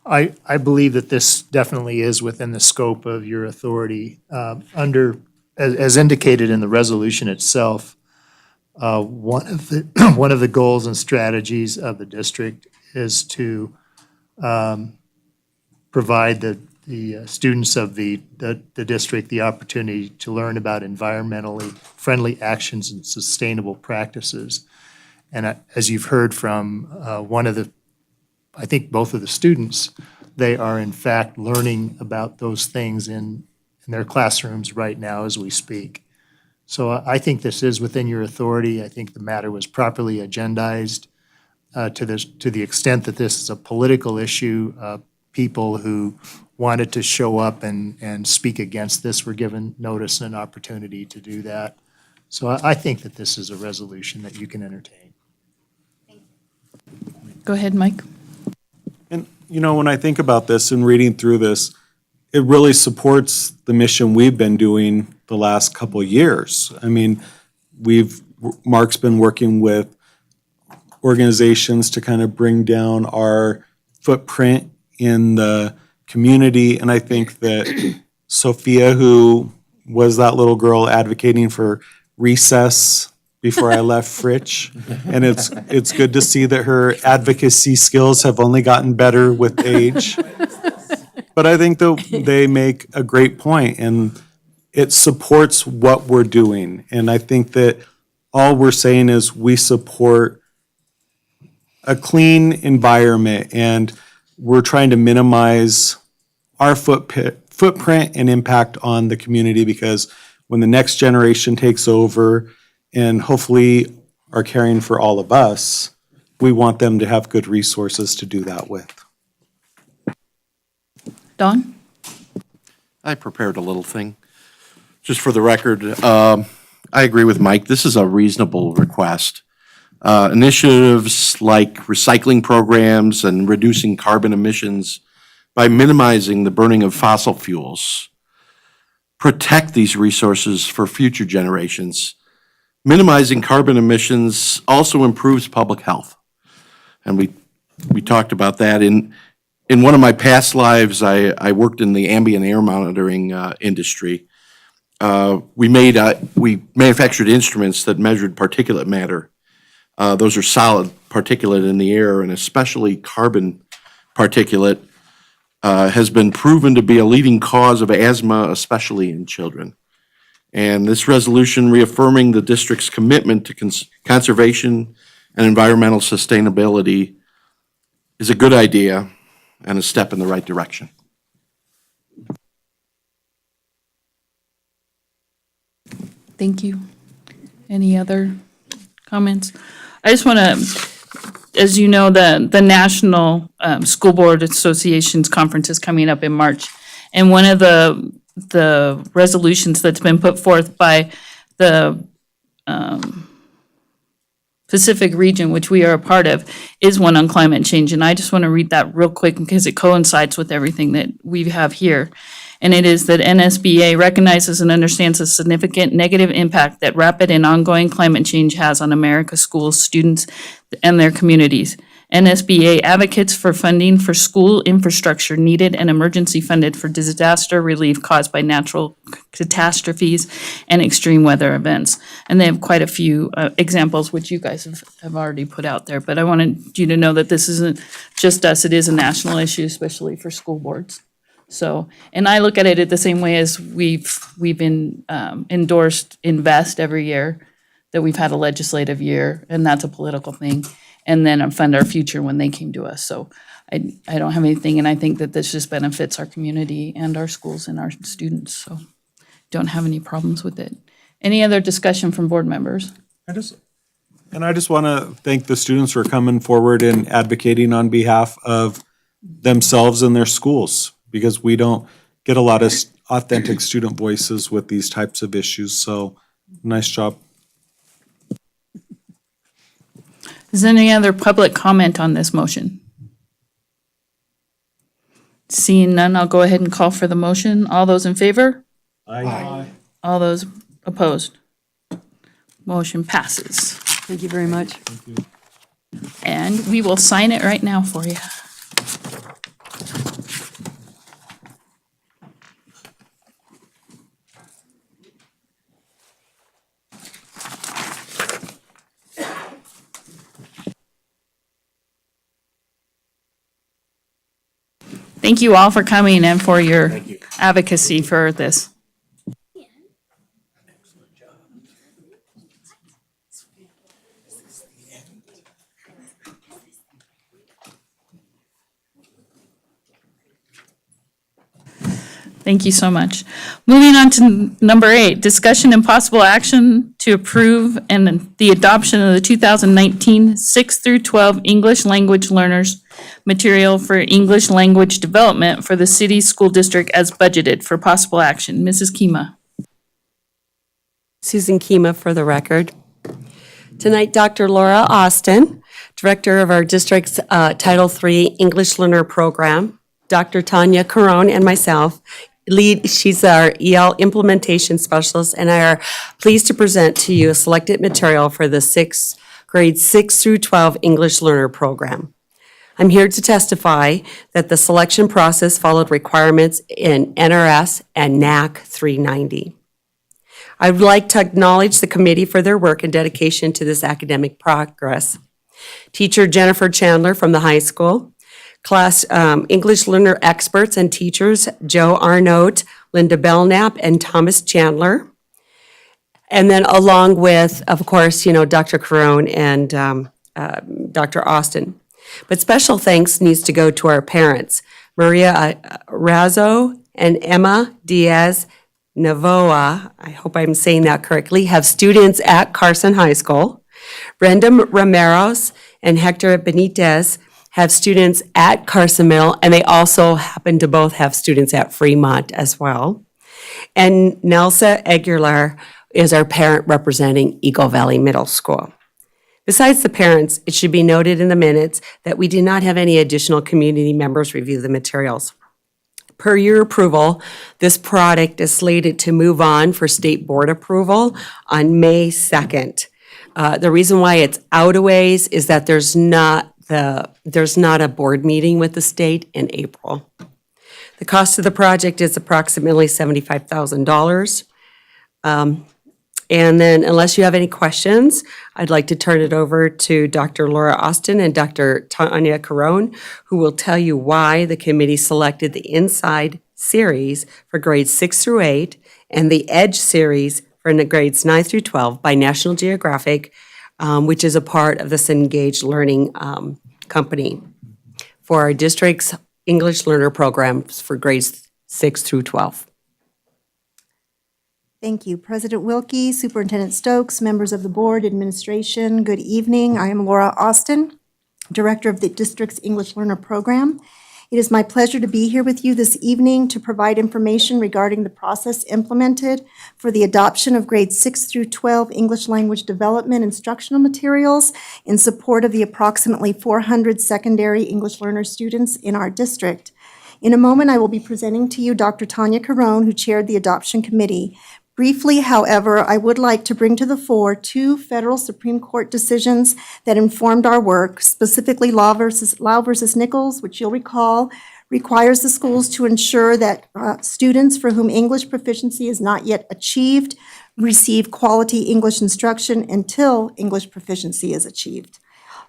I believe that this definitely is within the scope of your authority. As indicated in the resolution itself, one of the goals and strategies of the district is to provide the students of the district the opportunity to learn about environmentally friendly actions and sustainable practices. And as you've heard from I think both of the students, they are in fact learning about those things in their classrooms right now as we speak. So I think this is within your authority. I think the matter was properly agendized to the extent that this is a political issue. People who wanted to show up and speak against this were given notice and an opportunity to do that. So I think that this is a resolution that you can entertain. Go ahead, Mike. And, you know, when I think about this and reading through this, it really supports the mission we've been doing the last couple of years. I mean, Mark's been working with organizations to kind of bring down our footprint in the community. And I think that Sophia, who was that little girl advocating for recess before I left Fritch, and it's good to see that her advocacy skills have only gotten better with age. But I think that they make a great point, and it supports what we're doing. And I think that all we're saying is we support a clean environment, and we're trying to minimize our footprint and impact on the community, because when the next generation takes over and hopefully are caring for all of us, we want them to have good resources to do that with. Don? I prepared a little thing. Just for the record, I agree with Mike. This is a reasonable request. Initiatives like recycling programs and reducing carbon emissions by minimizing the burning of fossil fuels protect these resources for future generations. Minimizing carbon emissions also improves public health. And we talked about that. In one of my past lives, I worked in the ambient air monitoring industry. We manufactured instruments that measured particulate matter. Those are solid particulate in the air, and especially carbon particulate has been proven to be a leading cause of asthma, especially in children. And this resolution reaffirming the district's commitment to conservation and environmental sustainability is a good idea and a step in the right direction. Thank you. Any other comments? I just want to, as you know, the National School Board Association's conference is coming up in March. And one of the resolutions that's been put forth by the Pacific region, which we are a part of, is one on climate change. And I just want to read that real quick because it coincides with everything that we have here. And it is that NSBA recognizes and understands the significant negative impact that rapid and ongoing climate change has on America's schools, students, and their communities. NSBA advocates for funding for school infrastructure needed and emergency funded for disaster relief caused by natural catastrophes and extreme weather events. And they have quite a few examples, which you guys have already put out there. But I wanted you to know that this isn't just us, it is a national issue, especially for school boards. So, and I look at it the same way as we've endorsed Invest every year, that we've had a legislative year, and that's a political thing. And then Fund Our Future when they came to us. So I don't have anything, and I think that this just benefits our community and our schools and our students. So don't have any problems with it. Any other discussion from board members? I just want to thank the students for coming forward and advocating on behalf of themselves and their schools, because we don't get a lot of authentic student voices with these types of issues. So nice job. Is there any other public comment on this motion? Seeing none, I'll go ahead and call for the motion. All those in favor? Aye. All those opposed? Motion passes. Thank you very much. And we will sign it right now for you. Thank you all for coming and for your advocacy for this. Thank you so much. Moving on to number 8, discussion and possible action to approve and the adoption of the 2019 6 through 12 English language learners material for English language development for the city school district as budgeted for possible action. Mrs. Kima. Susan Kima for the record. Tonight, Dr. Laura Austin, director of our district's Title III English Learner Program, Dr. Tanya Carone, and myself, she's our EL implementation specialist, and I are pleased to present to you a selected material for the grades 6 through 12 English Learner Program. I'm here to testify that the selection process followed requirements in NRS and NAC 390. I would like to acknowledge the committee for their work and dedication to this academic progress. Teacher Jennifer Chandler from the high school, class English learner experts and teachers, Joe Arnott, Linda Belknap, and Thomas Chandler. And then along with, of course, Dr. Carone and Dr. Austin. But special thanks needs to go to our parents, Maria Razzo and Emma Diaz Navoa, I hope I'm saying that correctly, have students at Carson High School. Brenda Ramirez and Hector Benitez have students at Carson Middle, and they also happen to both have students at Fremont as well. And Nelsa Aguilar is our parent representing Eagle Valley Middle School. Besides the parents, it should be noted in the minutes that we did not have any additional community members review the materials. Per your approval, this product is slated to move on for state board approval on May 2nd. The reason why it's out a ways is that there's not a board meeting with the state in April. The cost of the project is approximately $75,000. And then unless you have any questions, I'd like to turn it over to Dr. Laura Austin and Dr. Tanya Carone, who will tell you why the committee selected the Inside series for grades 6 through 8 and the Edge series for grades 9 through 12 by National Geographic, which is a part of this Engaged Learning company for our district's English learner programs for grades 6 through 12. Thank you. President Wilkie, Superintendent Stokes, members of the board, administration, good evening. I am Laura Austin, Director of the District's English Learner Program. It is my pleasure to be here with you this evening to provide information regarding the process implemented for the adoption of grades 6 through 12 English language development instructional materials in support of the approximately 400 secondary English learner students in our district. In a moment, I will be presenting to you Dr. Tanya Carone, who chaired the adoption committee. Briefly, however, I would like to bring to the fore 2 federal Supreme Court decisions that informed our work, specifically Lau versus Nichols, which you'll recall requires the schools to ensure that students for whom English proficiency is not yet achieved receive quality English instruction until English proficiency is achieved.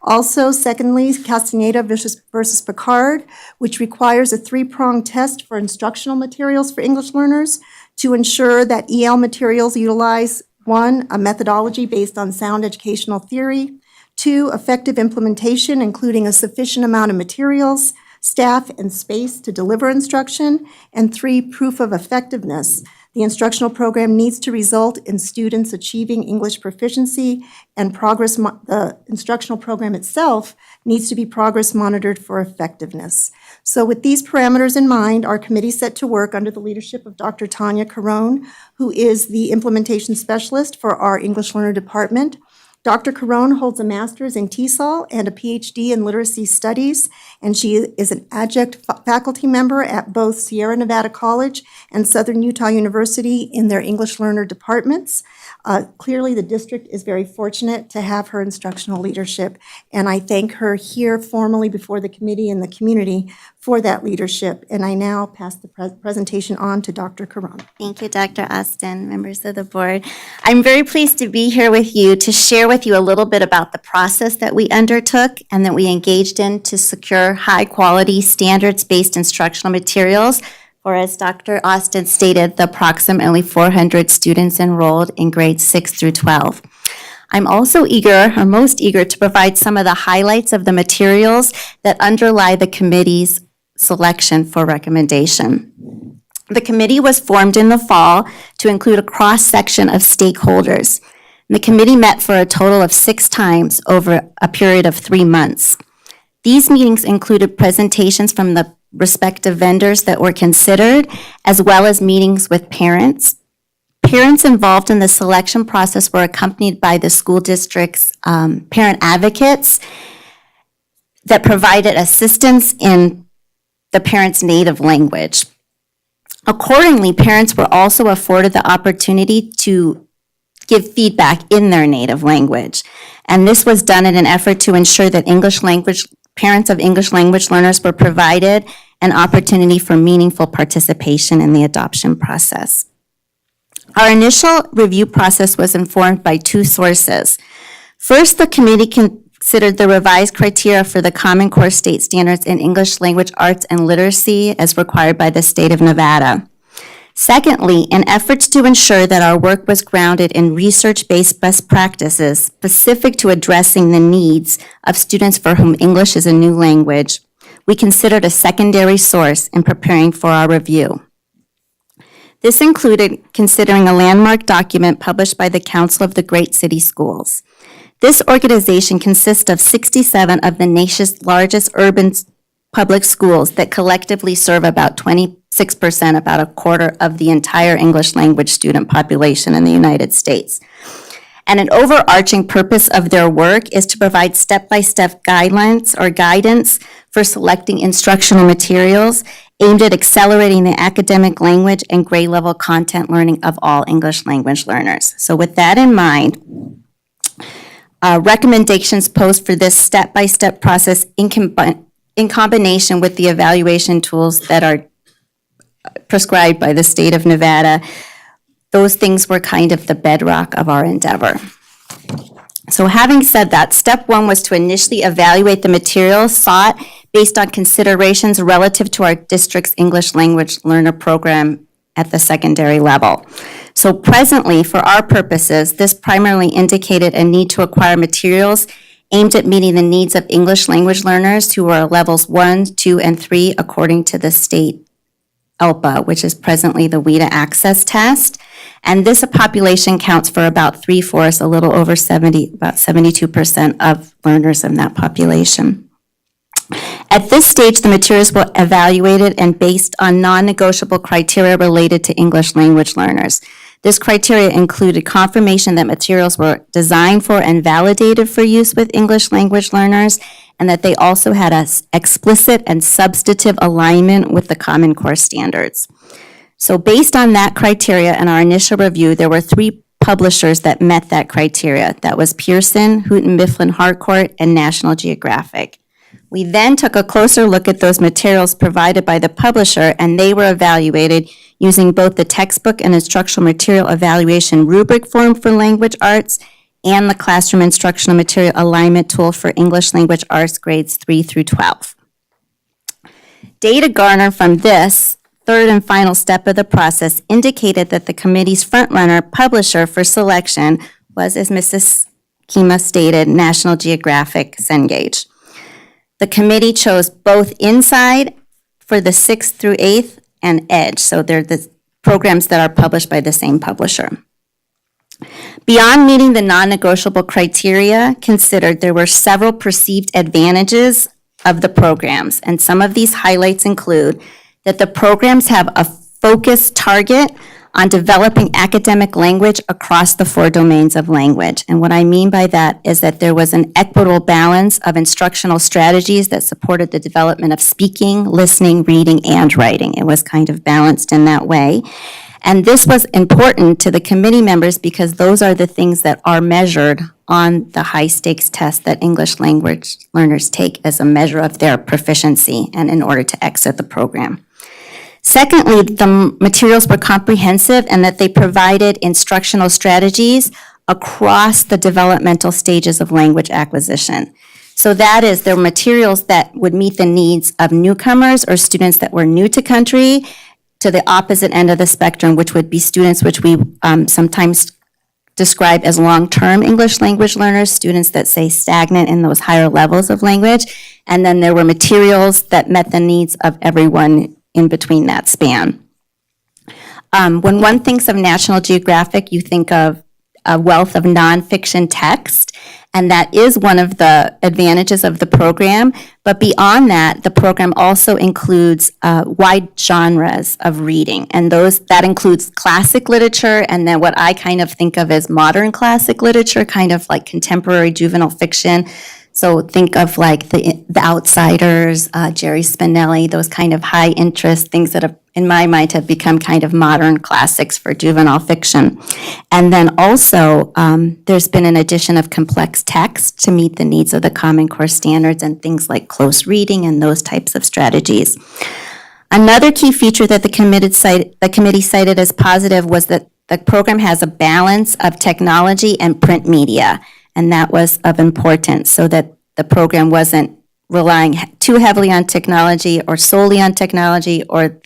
Also, secondly, Castaneda versus Picard, which requires a 3-pronged test for instructional materials for English learners to ensure that EL materials utilize 1, a methodology based on sound educational theory, 2, effective implementation, including a sufficient amount of materials, staff, and space to deliver instruction, and 3, proof of effectiveness. The instructional program needs to result in students achieving English proficiency, and the instructional program itself needs to be progress monitored for effectiveness. So with these parameters in mind, our committee set to work under the leadership of Dr. Tanya Carone, who is the implementation specialist for our English Learner Department. Dr. Carone holds a master's in TESOL and a PhD in literacy studies, and she is an adjunct faculty member at both Sierra Nevada College and Southern Utah University in their English learner departments. Clearly, the district is very fortunate to have her instructional leadership, and I thank her here formally before the committee and the community for that leadership. And I now pass the presentation on to Dr. Caron. Thank you, Dr. Austin, members of the board. I'm very pleased to be here with you to share with you a little bit about the process that we undertook and that we engaged in to secure high-quality, standards-based instructional materials for, as Dr. Austin stated, the approximately 400 students enrolled in grades 6 through 12. I'm also most eager to provide some of the highlights of the materials that underlie the committee's selection for recommendation. The committee was formed in the fall to include a cross-section of stakeholders. The committee met for a total of 6 times over a period of 3 months. These meetings included presentations from the respective vendors that were considered, as well as meetings with parents. Parents involved in the selection process were accompanied by the school district's parent advocates that provided assistance in the parent's native language. Accordingly, parents were also afforded the opportunity to give feedback in their native language. And this was done in an effort to ensure that parents of English language learners were provided an opportunity for meaningful participation in the adoption process. Our initial review process was informed by 2 sources. First, the committee considered the revised criteria for the Common Core state standards in English language arts and literacy as required by the state of Nevada. Secondly, in efforts to ensure that our work was grounded in research-based best practices specific to addressing the needs of students for whom English is a new language, we considered a secondary source in preparing for our review. This included considering a landmark document published by the Council of the Great City Schools. This organization consists of 67 of the nation's largest urban public schools that collectively serve about 26%, about a quarter of the entire English language student population in the United States. And an overarching purpose of their work is to provide step-by-step guidelines or guidance for selecting instructional materials aimed at accelerating the academic language and grade level content learning of all English language learners. So with that in mind, recommendations posed for this step-by-step process in combination with the evaluation tools that are prescribed by the state of Nevada, those things were kind of the bedrock of our endeavor. So having said that, step 1 was to initially evaluate the materials sought based on considerations relative to our district's English language learner program at the secondary level. So presently, for our purposes, this primarily indicated a need to acquire materials aimed at meeting the needs of English language learners who are levels 1, 2, and 3 according to the state ELPA, which is presently the WIDA access test. And this population counts for about 3/4, a little over 70, about 72% of learners in that population. At this stage, the materials were evaluated and based on non-negotiable criteria related to English language learners. This criteria included confirmation that materials were designed for and validated for use with English language learners, and that they also had an explicit and substantive alignment with the Common Core standards. So based on that criteria and our initial review, there were 3 publishers that met that criteria. That was Pearson, Houghton Mifflin Harcourt, and National Geographic. We then took a closer look at those materials provided by the publisher, and they were evaluated using both the textbook and instructional material evaluation rubric form for language arts and the classroom instructional material alignment tool for English language arts grades 3 through 12. Data garnered from this third and final step of the process indicated that the committee's frontrunner publisher for selection was, as Mrs. Kima stated, National Geographic Cengage. The committee chose both Inside for the 6th through 8th and Edge, so they're the programs that are published by the same publisher. Beyond meeting the non-negotiable criteria considered, there were several perceived advantages of the programs, and some of these highlights include that the programs have a focused target on developing academic language across the 4 domains of language. And what I mean by that is that there was an equitable balance of instructional strategies that supported the development of speaking, listening, reading, and writing. It was kind of balanced in that way. And this was important to the committee members because those are the things that are measured on the high-stakes test that English language learners take as a measure of their proficiency and in order to exit the program. Secondly, the materials were comprehensive and that they provided instructional strategies across the developmental stages of language acquisition. So that is, there were materials that would meet the needs of newcomers or students that were new to country, to the opposite end of the spectrum, which would be students which we sometimes describe as long-term English language learners, students that say stagnant in those higher levels of language. And then there were materials that met the needs of everyone in between that span. When one thinks of National Geographic, you think of a wealth of nonfiction text, and that is one of the advantages of the program. But beyond that, the program also includes wide genres of reading, and that includes classic literature, and then what I kind of think of as modern classic literature, kind of like contemporary juvenile fiction. So think of like the Outsiders, Jerry Spinelli, those kind of high interest things that have, in my mind, have become kind of modern classics for juvenile fiction. And then also, there's been an addition of complex text to meet the needs of the Common Core standards and things like close reading and those types of strategies. Another key feature that the committee cited as positive was that the program has a balance of technology and print media. And that was of importance so that the program wasn't relying too heavily on technology or solely on technology or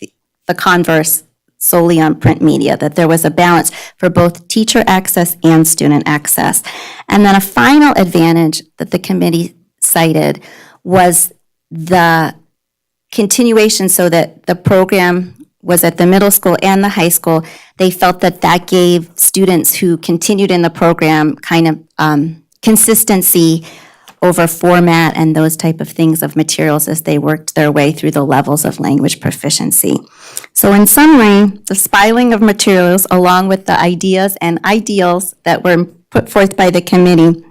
the converse, solely on print media, that there was a balance for both teacher access and student access. And then a final advantage that the committee cited was the continuation so that the program was at the middle school and the high school. They felt that that gave students who continued in the program kind of consistency over format and those type of things of materials as they worked their way through the levels of language proficiency. So in summary, the spiraling of materials along with the ideas and ideals that were put forth by the committee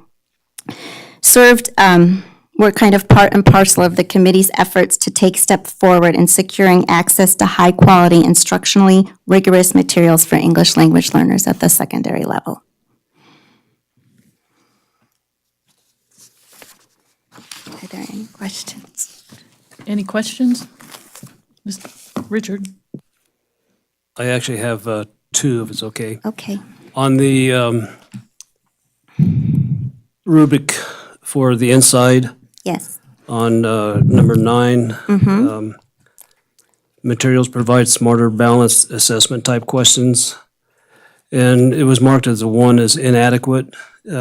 were kind of part and parcel of the committee's efforts to take steps forward in securing access to high quality instructionally rigorous materials for English language learners at the secondary level. Are there any questions? Any questions? Richard? I actually have two, if it's okay. Okay. On the rubric for the inside. Yes. On number 9, materials provide smarter, balanced assessment type questions. And it was marked as one as inadequate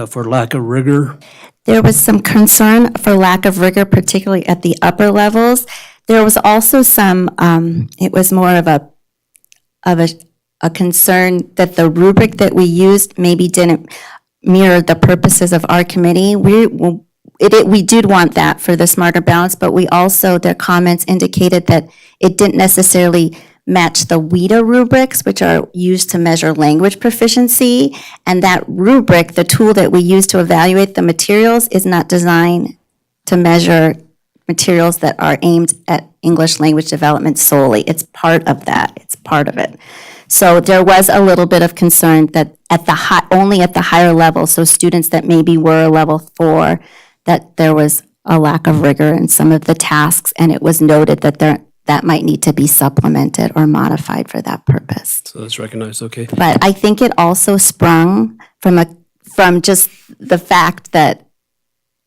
for lack of rigor. There was some concern for lack of rigor, particularly at the upper levels. There was also some, it was more of a concern that the rubric that we used maybe didn't mirror the purposes of our committee. We did want that for the smarter balance, but we also, their comments indicated that it didn't necessarily match the WIDA rubrics, which are used to measure language proficiency. And that rubric, the tool that we use to evaluate the materials, is not designed to measure materials that are aimed at English language development solely. It's part of that. It's part of it. So there was a little bit of concern that only at the higher level, so students that maybe were level 4, that there was a lack of rigor in some of the tasks, and it was noted that that might need to be supplemented or modified for that purpose. So that's recognized, okay. But I think it also sprung from just the fact that,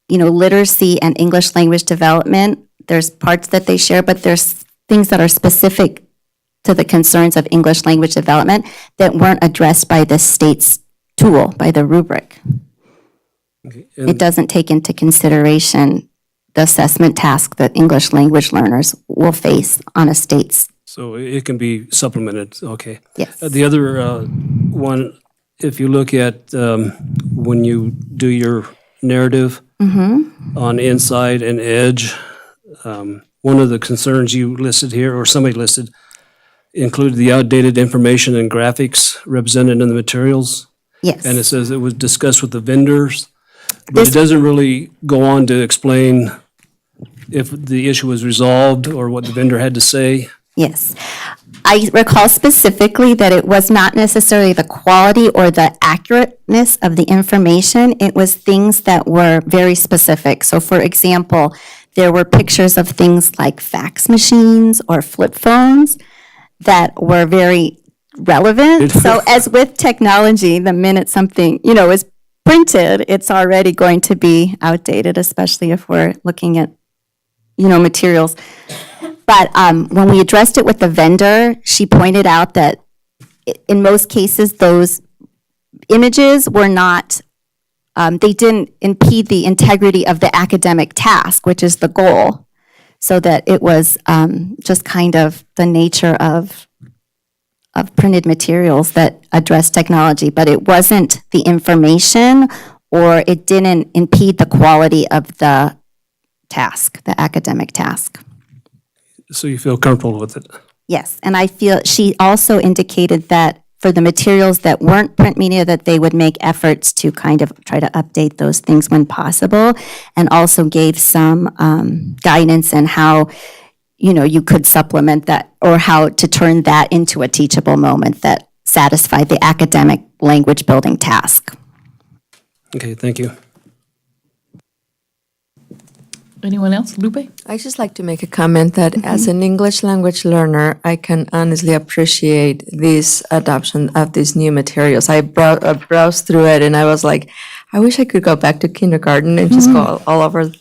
literacy and English language development, there's parts that they share, but there's things that are specific to the concerns of English language development that weren't addressed by the state's tool, by the rubric. Okay. It doesn't take into consideration the assessment task that English language learners will face on a state's. So it can be supplemented, okay. Yes. The other one, if you look at when you do your narrative on inside and edge, one of the concerns you listed here, or somebody listed, included the outdated information and graphics represented in the materials. Yes. And it says it was discussed with the vendors, but it doesn't really go on to explain if the issue was resolved or what the vendor had to say. Yes. I recall specifically that it was not necessarily the quality or the accurateness of the information. It was things that were very specific. So for example, there were pictures of things like fax machines or flip phones that were very relevant. So as with technology, the minute something, is printed, it's already going to be outdated, especially if we're looking at, materials. But when we addressed it with the vendor, she pointed out that in most cases, those images were not, they didn't impede the integrity of the academic task, which is the goal. So that it was just kind of the nature of printed materials that address technology, but it wasn't the information, or it didn't impede the quality of the task, the academic task. So you feel comfortable with it? Yes, and I feel she also indicated that for the materials that weren't print media, that they would make efforts to kind of try to update those things when possible, and also gave some guidance on how you could supplement that, or how to turn that into a teachable moment that satisfied the academic language building task. Okay, thank you. Anyone else? Lupe? I just like to make a comment that as an English language learner, I can honestly appreciate this adoption of these new materials. I browsed through it and I was like, I wish I could go back to kindergarten and just go all over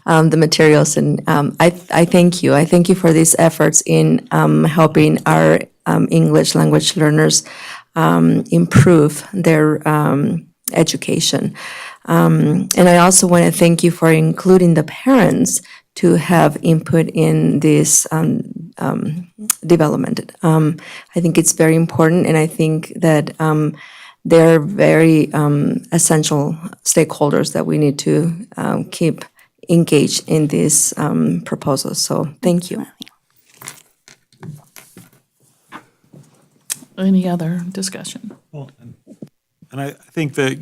the materials. And I thank you. I thank you for these efforts in helping our English language learners improve their education. And I also want to thank you for including the parents to have input in this development. I think it's very important, and I think that they're very essential stakeholders that we need to keep engaged in these proposals. So thank you. Any other discussion? And I think that,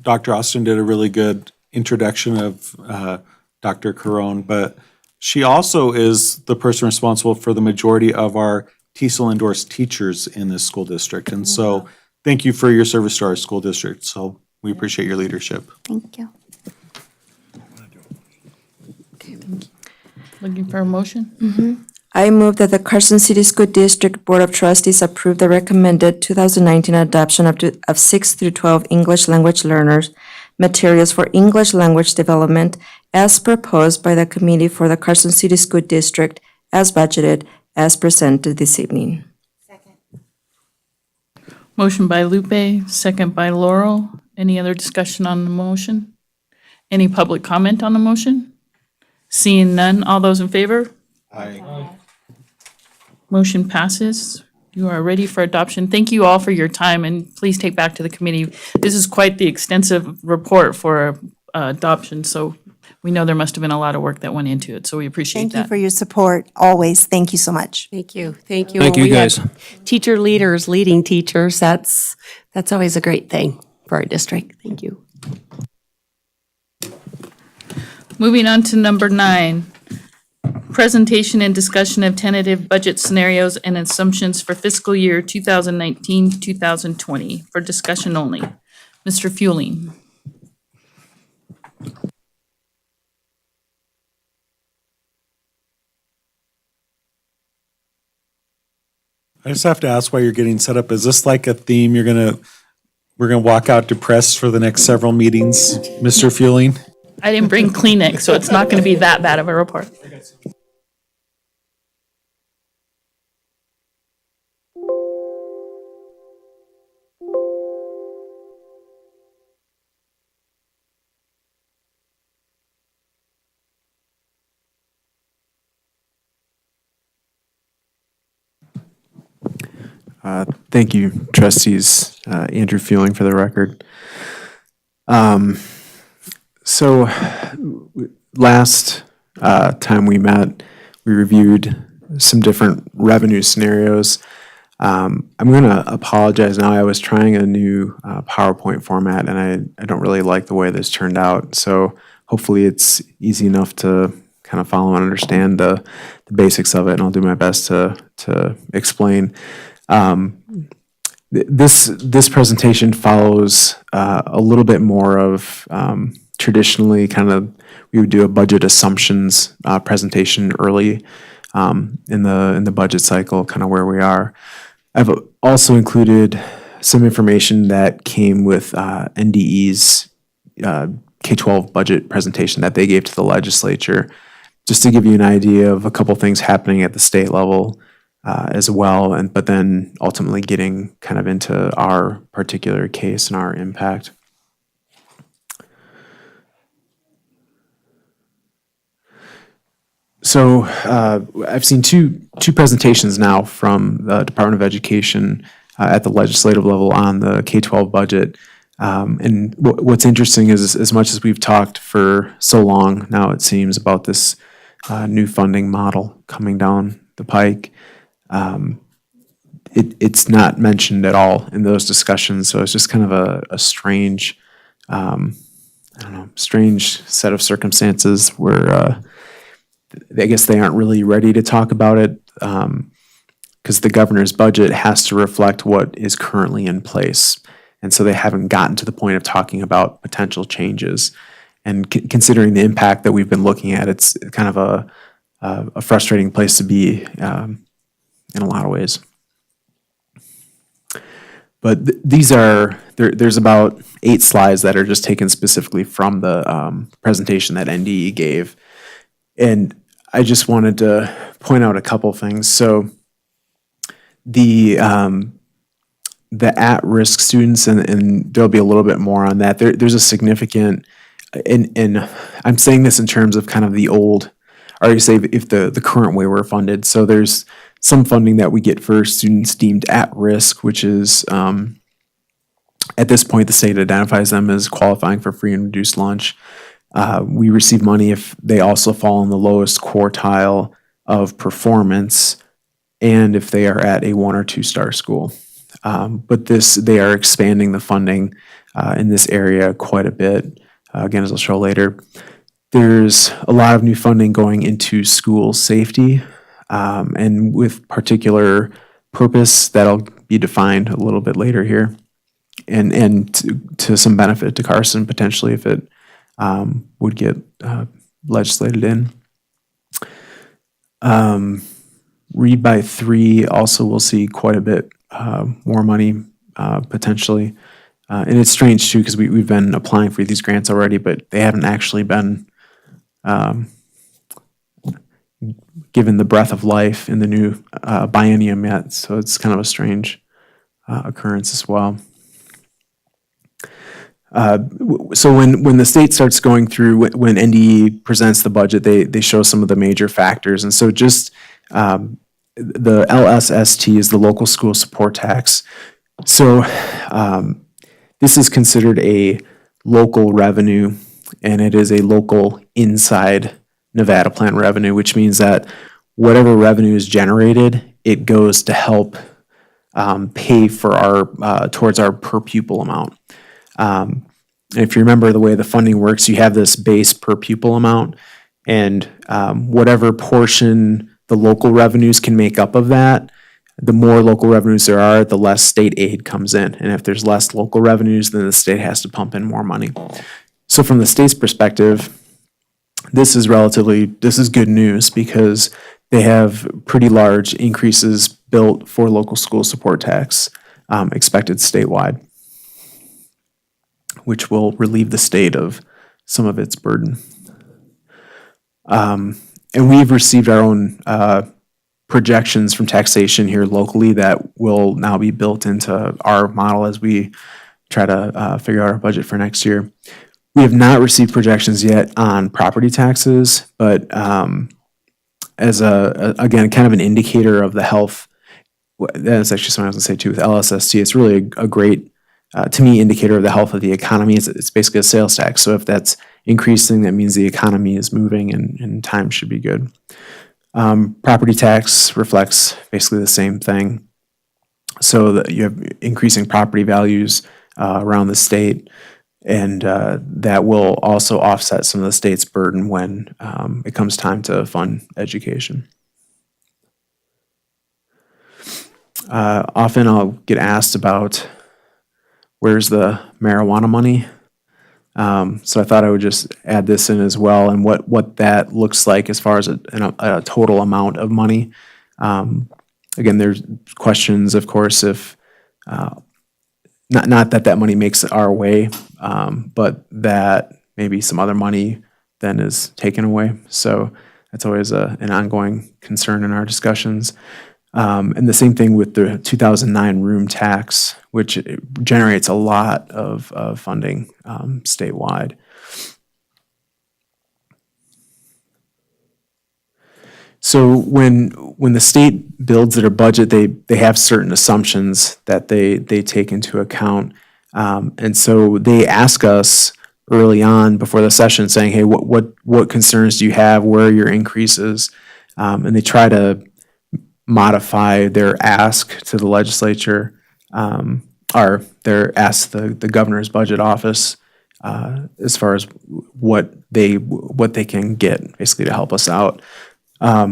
Dr. Austin did a really good introduction of Dr. Caron, but she also is the person responsible for the majority of our TESOL endorsed teachers in this school district. And so thank you for your service to our school district. So we appreciate your leadership. Thank you. Looking for a motion? I move that the Carson City School District Board of Trustees approve the recommended 2019 adoption of 6 through 12 English language learners materials for English language development as proposed by the Committee for the Carson City School District as budgeted as presented this evening. Motion by Lupe, second by Laurel. Any other discussion on the motion? Any public comment on the motion? Seeing none, all those in favor? Aye. Motion passes. You are ready for adoption. Thank you all for your time, and please take back to the committee. This is quite the extensive report for adoption, so we know there must have been a lot of work that went into it, so we appreciate Thank that. you for your support, always. Thank you so much. Thank you. Thank you. Thank you, We have guys. Teacher leaders leading teachers. That's always a great thing for our district. Thank you. Moving on to number 9, presentation and discussion of tentative budget scenarios and assumptions for fiscal year 2019-2020 for discussion only. Mr. Fueling. I just have to ask why you're getting set up. Is this like a theme we're gonna walk out depressed for the next several meetings, Mr. Fueling? I didn't bring Kleenex, so it's not going to be that bad of a report. Thank you, trustees. Andrew Fueling for the record. So last time we met, we reviewed some different revenue scenarios. I'm going to apologize now. I was trying a new PowerPoint format, and I don't really like the way this turned out. So hopefully it's easy enough to kind of follow and understand the basics of it, and I'll do my best to explain. This presentation follows a little bit more of traditionally kind of we would do a budget assumptions presentation early in the budget cycle, kind of where we are. I've also included some information that came with NDE's K-12 budget presentation that they gave to the legislature, just to give you an idea of a couple things happening at the state level as well, but then ultimately getting kind of into our particular case and our impact. So I've seen two presentations now from the Department of Education at the legislative level on the K-12 budget. And what's interesting is, as much as we've talked for so long now, it seems, about this new funding model coming down the pike, it's not mentioned at all in those discussions. So it's just kind of a strange, strange set of circumstances where I guess they aren't really ready to talk about it, because the governor's budget has to reflect what is currently in place. And so they haven't gotten to the point of talking about potential changes. And considering the impact that we've been looking at, it's kind of a frustrating place to be in a lot of ways. But there's about 8 slides that are just taken specifically from the presentation that NDE gave. And I just wanted to point out a couple things. So the at-risk students, and there'll be a little bit more on that. There's a significant, and I'm saying this in terms of kind of the old, or you say if the current way we're funded. So there's some funding that we get for students deemed at risk, which is at this point the state identifies them as qualifying for free and reduced lunch. We receive money if they also fall in the lowest quartile of performance and if they are at a 1 or 2 star school. But they are expanding the funding in this area quite a bit. Again, as I'll show later, there's a lot of new funding going into school safety, and with particular purpose that'll be defined a little bit later here, and to some benefit to Carson potentially if it would get legislated in. Read by 3 also will see quite a bit more money potentially. And it's strange too, because we've been applying for these grants already, but they haven't actually been given the breath of life in the new biennium yet. So it's kind of a strange occurrence as well. So when the state starts going through, when NDE presents the budget, they show some of the major factors. And so just the LSST is the local school support tax. So this is considered a local revenue, and it is a local inside Nevada plan revenue, which means that whatever revenue is generated, it goes to help pay for our towards our per pupil amount. And if you remember the way the funding works, you have this base per pupil amount, and whatever portion the local revenues can make up of that, the more local revenues there are, the less state aid comes in. And if there's less local revenues, then the state has to pump in more money. So from the state's perspective, this is good news, because they have pretty large increases built for local school support tax expected statewide, which will relieve the state of some of its burden. And we've received our own projections from taxation here locally that will now be built into our model as we try to figure out our budget for next year. We have not received projections yet on property taxes, but as again, kind of an indicator of the health, that's actually something I was gonna say too with LSST, it's really a great, to me, indicator of the health of the economy. It's basically a sales tax. So if that's increasing, that means the economy is moving and times should be good. Property tax reflects basically the same thing. So that you have increasing property values around the state. And that will also offset some of the state's burden when it comes time to fund education. Often I'll get asked about where's the marijuana money. So I thought I would just add this in as well, and what that looks like as far as a total amount of money. Again, there's questions, of course, if not that money makes it our way, but that maybe some other money then is taken away. So that's always an ongoing concern in our discussions. And the same thing with the 2009 room tax, which generates a lot of funding statewide. So when the state builds their budget, they have certain assumptions that they take into account. And so they ask us early on before the session saying, hey, what concerns do you have? Where are your increases? And they try to modify their ask to the legislature, or their ask the governor's budget office as far as what they can get basically to help us out.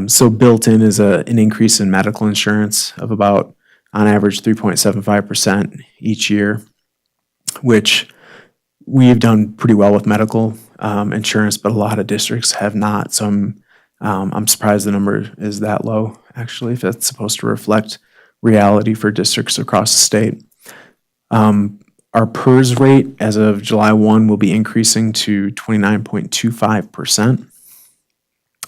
So built in is an increase in medical insurance of about, on average, 3.75% each year, which we've done pretty well with medical insurance, but a lot of districts have not. So I'm surprised the number is that low, actually, if that's supposed to reflect reality for districts across the state. Our PERS rate as of July 1 will be increasing to 29.25%.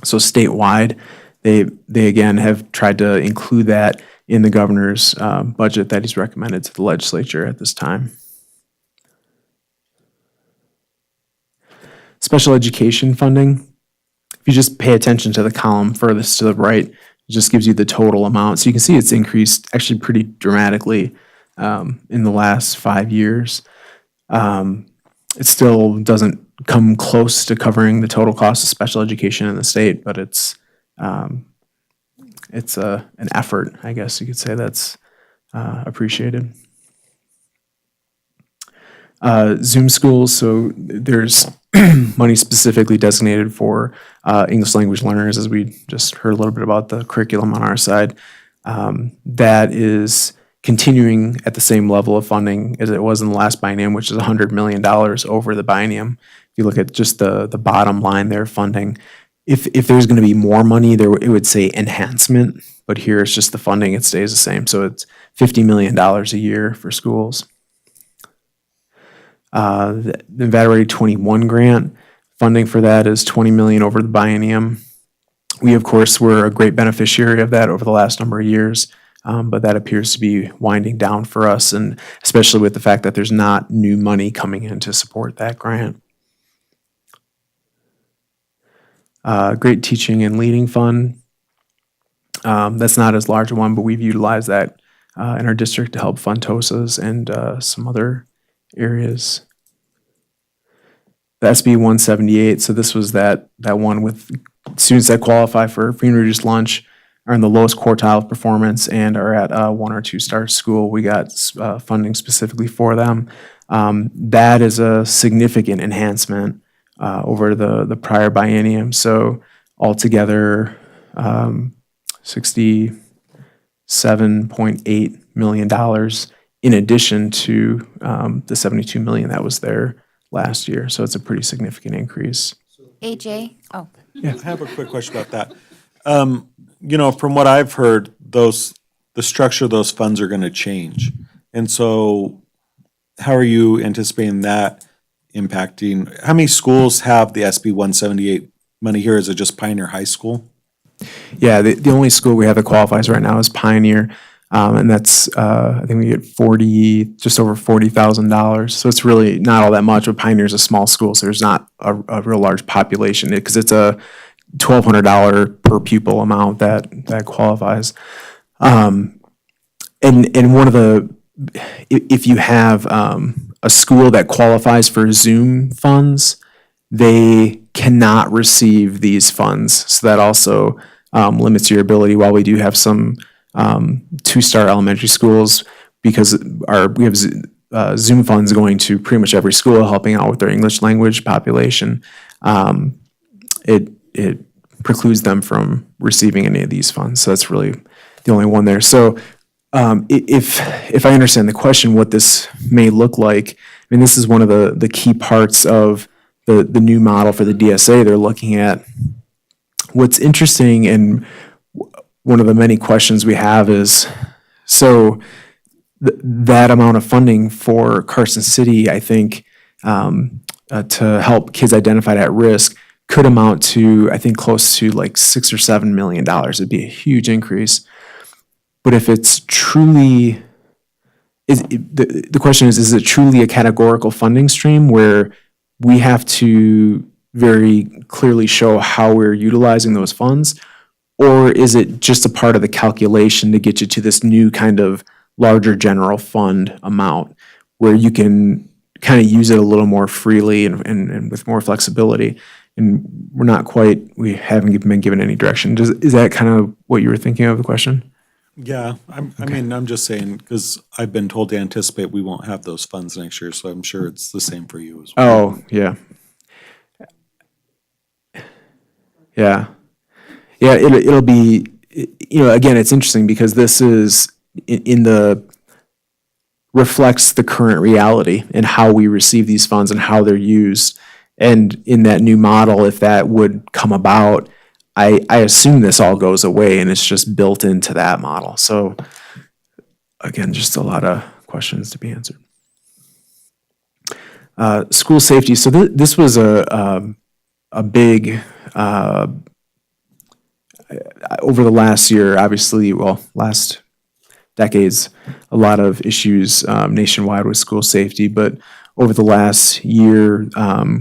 So statewide, they again have tried to include that in the governor's budget that he's recommended to the legislature at this time. Special education funding. If you just pay attention to the column furthest to the right, it just gives you the total amount. So you can see it's increased actually pretty dramatically in the last 5 years. It still doesn't come close to covering the total cost of special education in the state, but it's an effort, I guess you could say, that's appreciated. Zoom schools, so there's money specifically designated for English language learners, as we just heard a little bit about the curriculum on our side. That is continuing at the same level of funding as it was in the last biennium, which is $100 million over the biennium. If you look at just the bottom line there, funding, if there's going to be more money, it would say enhancement, but here it's just the funding, it stays the same. So it's $50 million a year for schools. The Nevada Ready 21 grant, funding for that is $20 million over the biennium. We, of course, were a great beneficiary of that over the last number of years, but that appears to be winding down for us, and especially with the fact that there's not new money coming in to support that grant. Great Teaching and Leading Fund. That's not as large a one, but we've utilized that in our district to help fund TOSAs and some other areas. The SB 178, so this was that one with students that qualify for free and reduced lunch are in the lowest quartile of performance and are at a 1 or 2 star school. We got funding specifically for them. That is a significant enhancement over the prior biennium. So altogether, $67.8 million in addition to the $72 million that was there last year. So it's a pretty significant increase. AJ? Oh. Yeah, I have a quick question about that. From what I've heard, the structure of those funds are going to change. And so how are you anticipating that impacting? How many schools have the SB 178 money here? Is it just Pioneer High School? Yeah, the only school we have that qualifies right now is Pioneer. And that's, I think we get just over $40,000. So it's really not all that much, but Pioneer's a small school, so there's not a real large population because it's a $1,200 per pupil amount that qualifies. And one of if you have a school that qualifies for Zoom funds, they cannot receive these funds. So that also limits your ability. While we do have some 2-star elementary schools, because we have Zoom funds going to pretty much every school, helping out with their English language population, it precludes them from receiving any of these funds. So that's really the only one there. So if I understand the question, what this may look like, I mean, this is one of the key parts of the new model for the DSA. They're looking at what's interesting, and one of the many questions we have is, so that amount of funding for Carson City, I think, to help kids identified at risk could amount to, I think, close to like $6 or $7 million. It'd be a huge increase. But if it's truly, the question is it truly a categorical funding stream where we have to very clearly show how we're utilizing those funds? Or is it just a part of the calculation to get you to this new kind of larger general fund amount where you can kind of use it a little more freely and with more flexibility? And we haven't been given any direction. Is that kind of what you were thinking of the question? Yeah, I mean, I'm just saying, because I've been told to anticipate we won't have those funds next year, so I'm sure it's the same for you as well. Oh, yeah. Yeah. Yeah, it'll be, again, it's interesting because this is reflects the current reality and how we receive these funds and how they're used. And in that new model, if that would come about, I assume this all goes away and it's just built into that model. So again, just a lot of questions to be answered. School safety. So this was a big, over the last year, obviously, last decades, a lot of issues nationwide with school safety. But over the last year,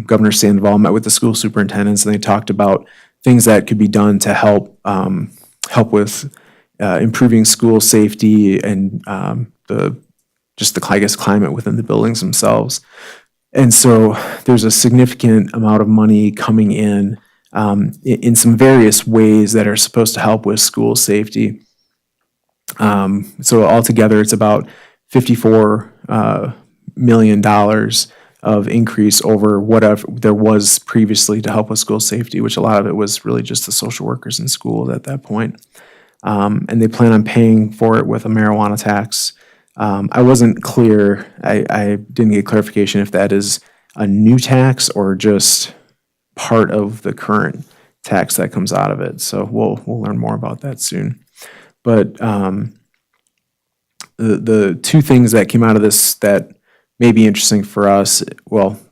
Governor Sandoval met with the school superintendents and they talked about things that could be done to help with improving school safety and the climate within the buildings themselves. And so there's a significant amount of money coming in some various ways that are supposed to help with school safety. So altogether, it's about $54 million of increase over whatever there was previously to help with school safety, which a lot of it was really just the social workers in school at that point. And they plan on paying for it with a marijuana tax. I wasn't clear, I didn't get clarification if that is a new tax or just part of the current tax that comes out of it. So we'll learn more about that soon. But the two things that came out of this that may be interesting for us,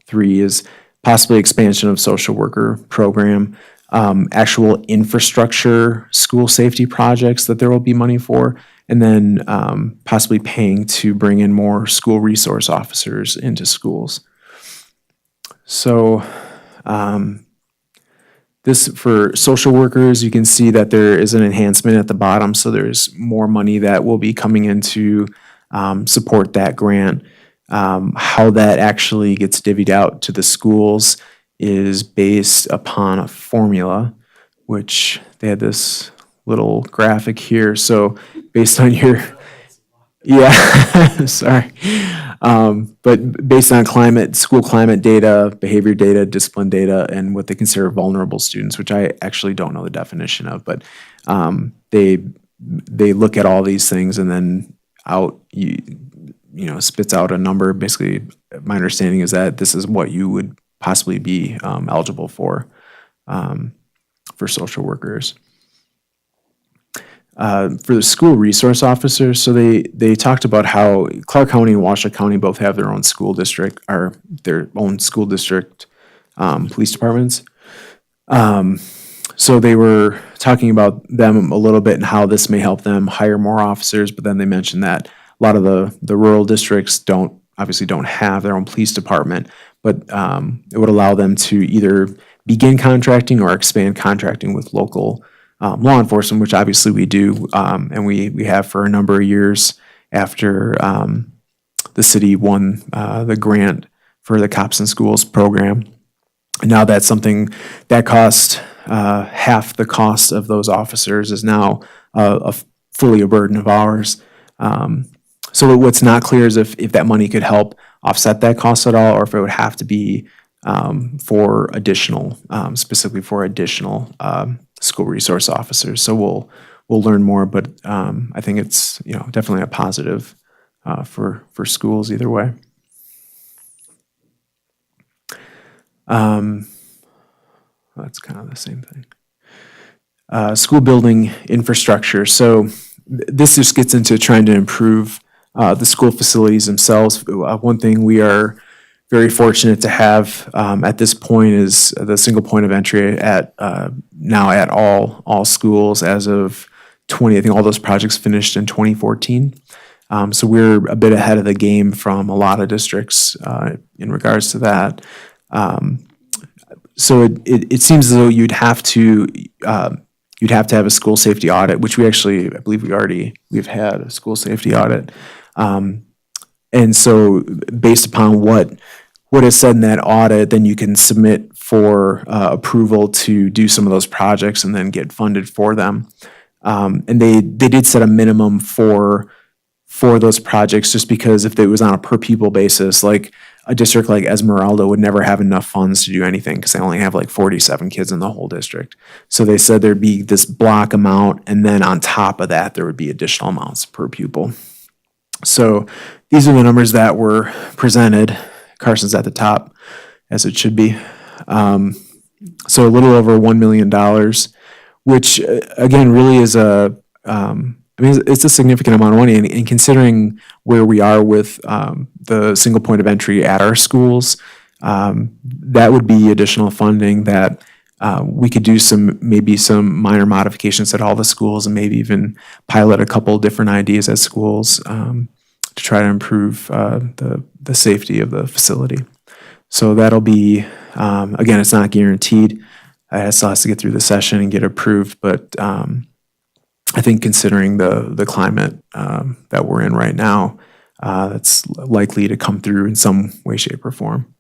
three, is possibly expansion of social worker program, actual infrastructure school safety projects that there will be money for, and then possibly paying to bring in more school resource officers into schools. So this, for social workers, you can see that there is an enhancement at the bottom. So there's more money that will be coming in to support that grant. How that actually gets divvied out to the schools is based upon a formula, which they had this little graphic here. So based on your, sorry. But based on school climate data, behavior data, discipline data, and what they consider vulnerable students, which I actually don't know the definition of, but they look at all these things and then spits out a number. Basically, my understanding is that this is what you would possibly be eligible for social workers. For the school resource officers, so they talked about how Clark County and Washoe County both have their own school district, or their own school district police departments. So they were talking about them a little bit and how this may help them hire more officers, but then they mentioned that a lot of the rural districts don't have their own police department, but it would allow them to either begin contracting or expand contracting with local law enforcement, which obviously we do, and we have for a number of years after the city won the grant for the Cops in Schools program. And now that's something that cost half the cost of those officers is now fully a burden of ours. So what's not clear is if that money could help offset that cost at all, or if it would have to be for additional, specifically for additional school resource officers. So we'll learn more, but I think it's definitely a positive for schools either way. That's kind of the same thing. School building infrastructure. So this just gets into trying to improve the school facilities themselves. One thing we are very fortunate to have at this point is the single point of entry at now at all schools as of 20. I think all those projects finished in 2014. So we're a bit ahead of the game from a lot of districts in regards to that. So it seems as though you'd have to have a school safety audit, which I believe we've had a school safety audit. And so based upon what is said in that audit, then you can submit for approval to do some of those projects and then get funded for them. And they did set a minimum for those projects, just because if it was on a per pupil basis, like a district like Esmeralda would never have enough funds to do anything because they only have like 47 kids in the whole district. So they said there'd be this block amount, and then on top of that, there would be additional amounts per pupil. So these are the numbers that were presented. Carson's at the top, as it should be. So a little over $1 million, which again really is it's a significant amount of money, and considering where we are with the single point of entry at our schools, that would be additional funding that we could do maybe some minor modifications at all the schools, and maybe even pilot a couple different ideas at schools to try to improve the safety of the facility. So that'll be, again, it's not guaranteed. It still has to get through the session and get approved, but I think considering the climate that we're in right now, that's likely to come through in some way, shape, or form.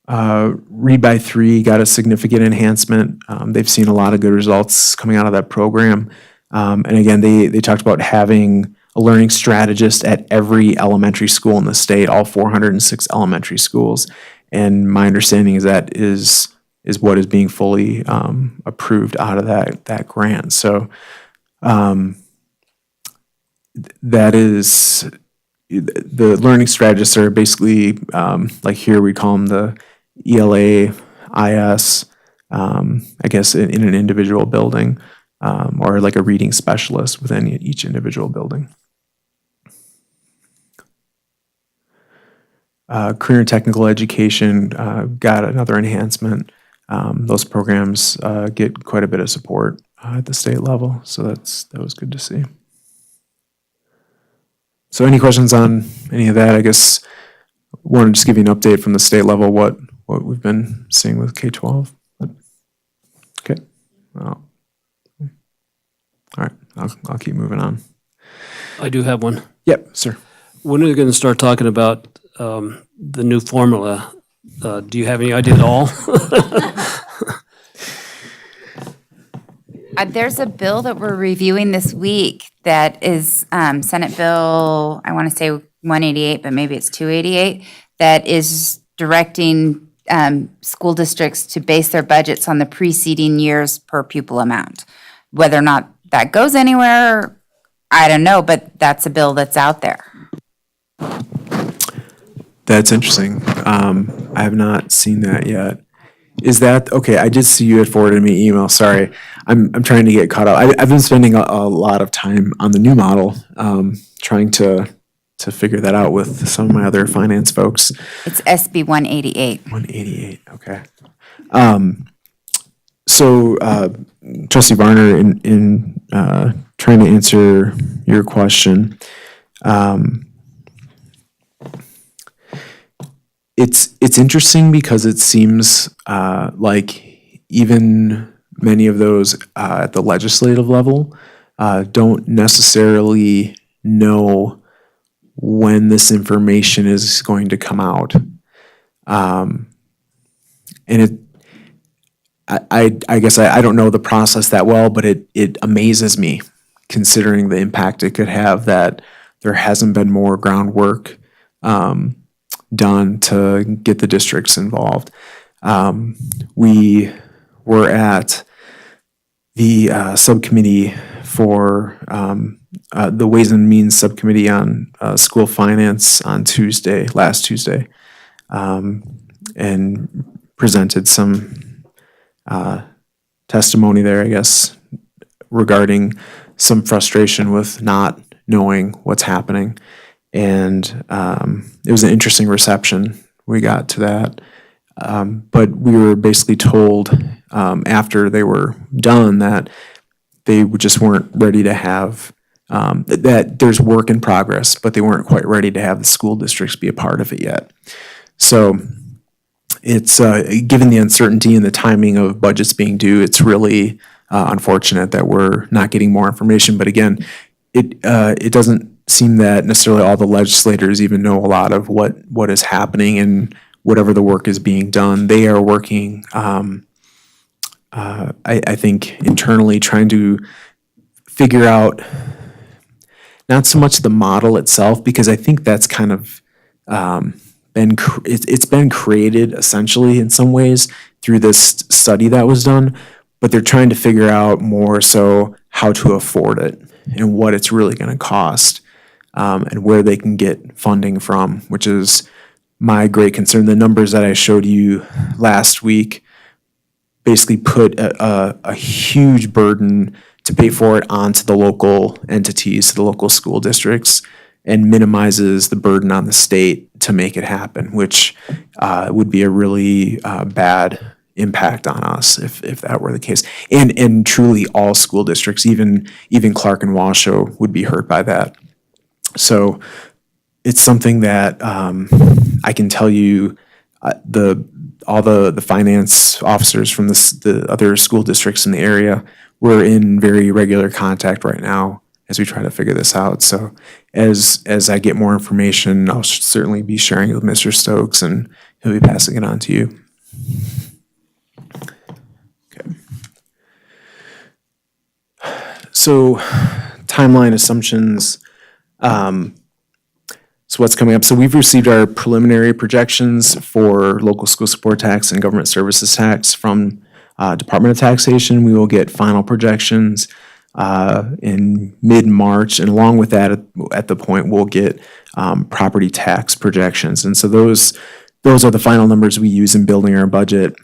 Read by 3 got a significant enhancement. They've seen a lot of good results coming out of that program. And again, they talked about having a learning strategist at every elementary school in the state, all 406 elementary schools. And my understanding is that is what is being fully approved out of that grant. So that is, the learning strategists are basically, like here we call them the ELA, IS, I guess in an individual building, or like a reading specialist within each individual building. Career and technical education got another enhancement. Those programs get quite a bit of support at the state level, so that was good to see. So any questions on any of that? I guess wanted to just give you an update from the state level what we've been seeing with K-12. Okay. Well, all right, I'll keep moving on. I do have one. Yep, sir. When are you going to start talking about the new formula? Do you have any idea at all? There's a bill that we're reviewing this week that is Senate Bill, I want to say 188, but maybe it's 288, that is directing school districts to base their budgets on the preceding year's per pupil amount. Whether or not that goes anywhere, I don't know, but that's a bill that's out there. That's interesting. I have not seen that yet. Is that okay? I did see you had forwarded me an email. Sorry, I'm trying to get caught up. I've been spending a lot of time on the new model, trying to figure that out with some of my other finance folks. It's SB 188. 188. Okay. So, Trustee Varner, in trying to answer your question, it's interesting because it seems like even many of those at the legislative level don't necessarily know when this information is going to come out. And I guess I don't know the process that well, but it amazes me considering the impact it could have, that there hasn't been more groundwork done to get the districts involved. We were at the subcommittee for the Ways and Means Subcommittee on School Finance on last Tuesday, and presented some testimony there, I guess, regarding some frustration with not knowing what's happening. And it was an interesting reception we got to that. But we were basically told after they were done that they just weren't ready to have, that there's work in progress, but they weren't quite ready to have the school districts be a part of it yet. So it's, given the uncertainty and the timing of budgets being due, it's really unfortunate that we're not getting more information. But again, it doesn't seem that necessarily all the legislators even know a lot of what is happening and whatever the work is being done. They are working, I think, internally trying to figure out not so much the model itself, because I think that's kind of it's been created essentially in some ways through this study that was done, but they're trying to figure out more so how to afford it and what it's really going to cost, and where they can get funding from, which is my great concern. The numbers that I showed you last week basically put a huge burden to pay for it onto the local entities, the local school districts, and minimizes the burden on the state to make it happen, which would be a really bad impact on us if that were the case. And truly all school districts, even Clark and Washoe, would be hurt by that. So it's something that I can tell you, all the finance officers from the other school districts in the area, we're in very regular contact right now as we try to figure this out. So as I get more information, I'll certainly be sharing it with Mr. Stokes, and he'll be passing it on to you. Okay. So timeline assumptions. So what's coming up? So we've received our preliminary projections for local school support tax and government services tax from Department of Taxation. We will get final projections in mid-March, and along with that, at the point, we'll get property tax projections. And so those are the final numbers we use in building our budget.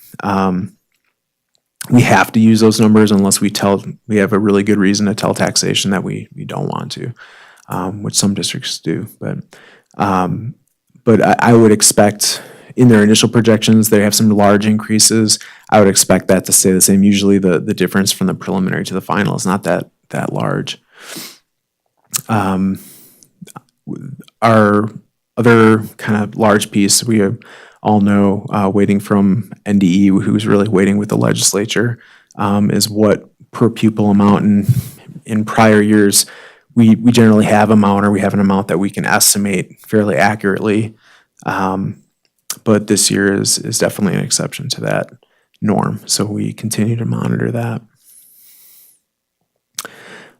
We have to use those numbers unless we have a really good reason to tell taxation that we don't want to, which some districts do. But I would expect in their initial projections, they have some large increases. I would expect that to stay the same. Usually the difference from the preliminary to the final is not that large. Our other kind of large piece, we all know, waiting from NDE, who's really waiting with the legislature, is what per pupil amount. In prior years, we generally have an amount that we can estimate fairly accurately. But this year is definitely an exception to that norm. So we continue to monitor that.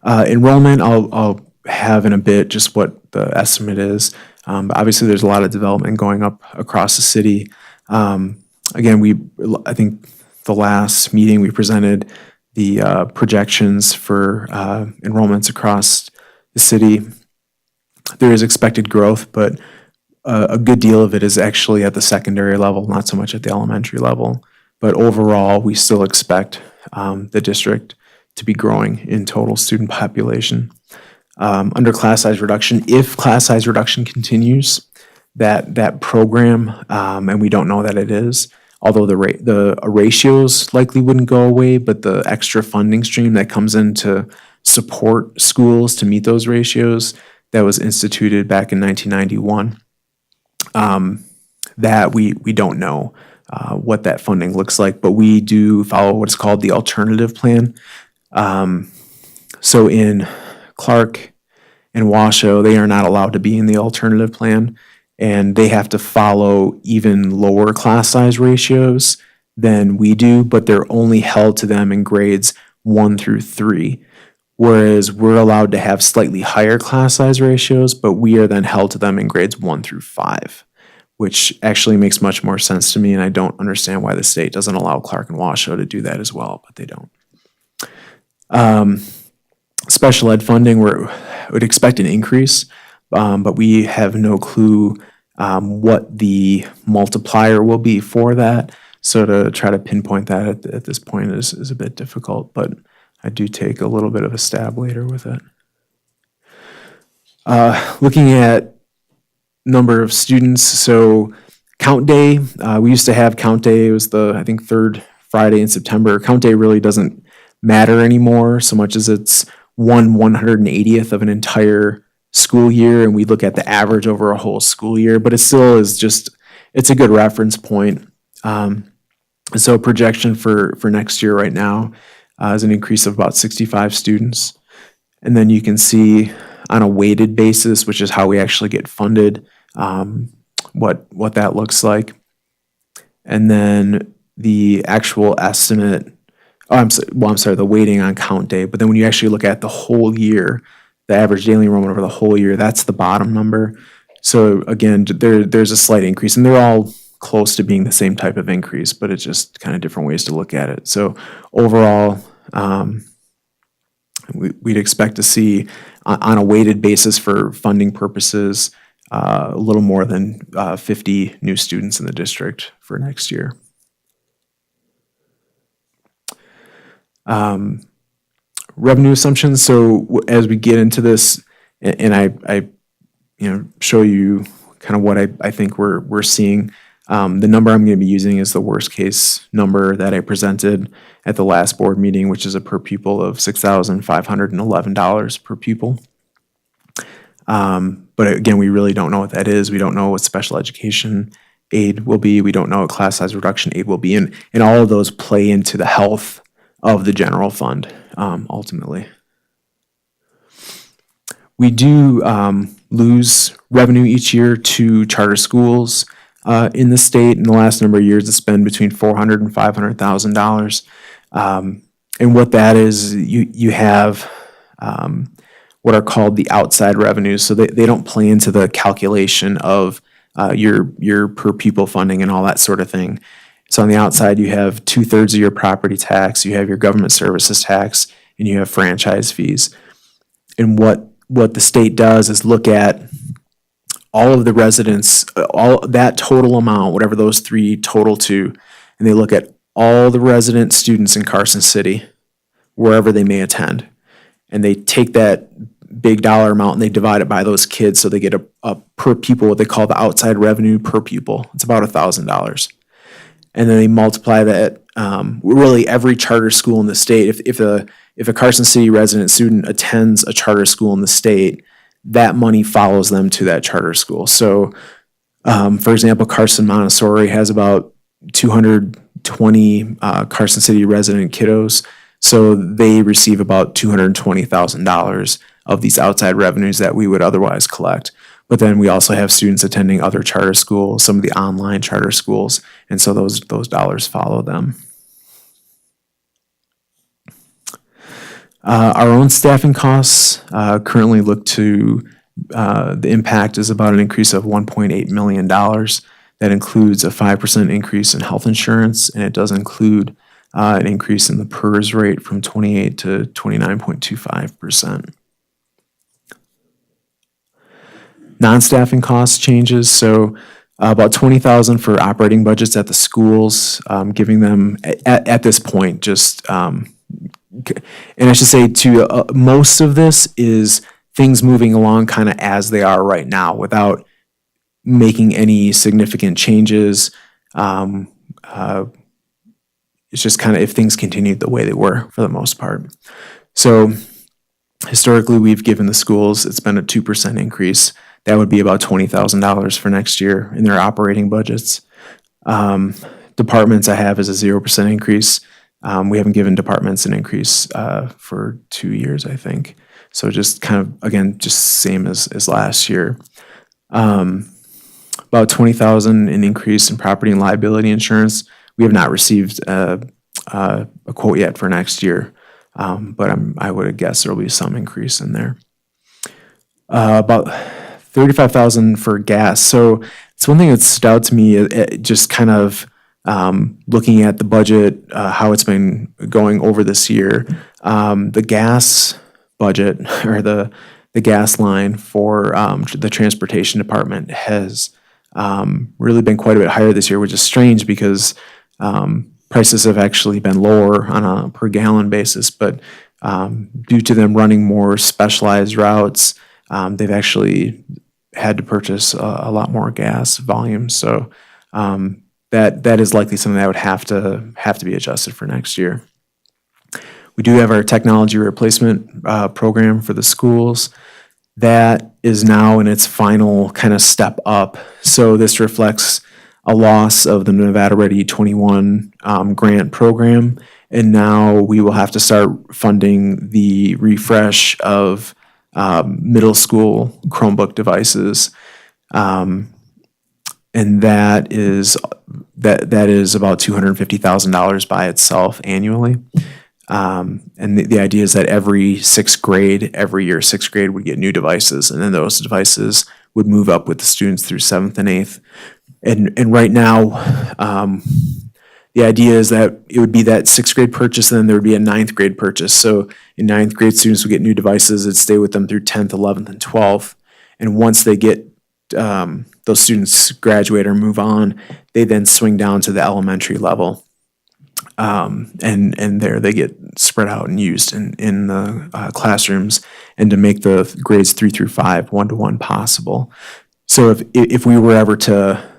Enrollment, I'll have in a bit just what the estimate is. But obviously there's a lot of development going up across the city. Again, I think the last meeting we presented the projections for enrollments across the city. There is expected growth, but a good deal of it is actually at the secondary level, not so much at the elementary level. But overall, we still expect the district to be growing in total student population. Under class size reduction, if class size reduction continues, that program, and we don't know that it is, although the ratios likely wouldn't go away, but the extra funding stream that comes in to support schools to meet those ratios that was instituted back in 1991, that we don't know what that funding looks like, but we do follow what's called the alternative plan. So in Clark and Washoe, they are not allowed to be in the alternative plan, and they have to follow even lower class size ratios than we do, but they're only held to them in grades 1 through 3. whereas we're allowed to have slightly higher class size ratios, but we are then held to them in grades 1 through 5, which actually makes much more sense to me, and I don't understand why the state doesn't allow Clark and Washoe to do that as well, but they don't. Special ed funding, I would expect an increase, but we have no clue what the multiplier will be for that. So to try to pinpoint that at this point is a bit difficult, but I do take a little bit of a stab later with it. Looking at number of students, so count day, we used to have count day, it was the, I think, third Friday in September. Count day really doesn't matter anymore so much as it's 1/180th of an entire school year, and we look at the average over a whole school year, but it still is just, it's a good reference point. So projection for next year right now is an increase of about 65 students. And then you can see on a weighted basis, which is how we actually get funded, what that looks like. And then the actual estimate, I'm sorry, the weighting on count day, but then when you actually look at the whole year, the average daily enrollment over the whole year, that's the bottom number. So again, there's a slight increase, and they're all close to being the same type of increase, but it's just kind of different ways to look at it. So overall, we'd expect to see on a weighted basis for funding purposes, a little more than 50 new students in the district for next year. Revenue assumptions. So as we get into this, and I show you kind of what I think we're seeing. The number I'm going to be using is the worst case number that I presented at the last board meeting, which is a per pupil of $6,511 per pupil. But again, we really don't know what that is. We don't know what special education aid will be. We don't know what class size reduction aid will be. And all of those play into the health of the general fund, ultimately. We do lose revenue each year to charter schools in the state. In the last number of years, it's been between $400,000 and $500,000. And what that is, you have what are called the outside revenues. So they don't play into the calculation of your per pupil funding and all that sort of thing. So on the outside, you have 2/3 of your property tax, you have your government services tax, and you have franchise fees. And what the state does is look at all of the residents, all that total amount, whatever those three total to, and they look at all the resident students in Carson City, wherever they may attend. And they take that big dollar amount and they divide it by those kids, so they get a per pupil, what they call the outside revenue per pupil. It's about $1,000. And then they multiply that, really every charter school in the state. If a Carson City resident student attends a charter school in the state, that money follows them to that charter school. So, for example, Carson Montessori has about 220 Carson City resident kiddos. So they receive about $220,000 of these outside revenues that we would otherwise collect. But then we also have students attending other charter schools, some of the online charter schools, and so those dollars follow them. Our own staffing costs currently look to, the impact is about an increase of $1.8 million. That includes a 5% increase in health insurance, and it does include an increase in the PERS rate from 28 to 29.25%. Non-staffing cost changes, so about $20,000 for operating budgets at the schools, giving them at this point just, and I should say too, most of this is things moving along kind of as they are right now without making any significant changes. It's just kind of if things continued the way they were for the most part. So historically, we've given the schools, it's been a 2% increase. That would be about $20,000 for next year in their operating budgets. Departments I have is a 0% increase. We haven't given departments an increase for 2 years, I think. So just kind of, again, just same as last year. About $20,000 in increase in property and liability insurance. We have not received a quote yet for next year. but I would guess there'll be some increase in there. About 35,000 for gas. So it's one thing that stood out to me, just kind of looking at the budget, how it's been going over this year. The gas budget, or the gas line for the transportation department has really been quite a bit higher this year, which is strange because prices have actually been lower on a per gallon basis, but due to them running more specialized routes, they've actually had to purchase a lot more gas volume. So that is likely something that would have to be adjusted for next year. We do have our technology replacement program for the schools. That is now in its final kind of step up. So this reflects a loss of the Nevada Ready 21 grant program, and now we will have to start funding the refresh of middle school Chromebook devices, and that is about $250,000 by itself annually. And the idea is that every year, sixth grade would get new devices, and then those devices would move up with the students through seventh and eighth. And right now, the idea is that it would be that sixth grade purchase, and then there would be a ninth grade purchase. So in ninth grade, students would get new devices, it'd stay with them through 10th, 11th, and 12th. And once they get, those students graduate or move on, they then swing down to the elementary level. And there they get spread out and used in the classrooms, and to make the grades 3 through 5 one-to-one possible. So if we were ever to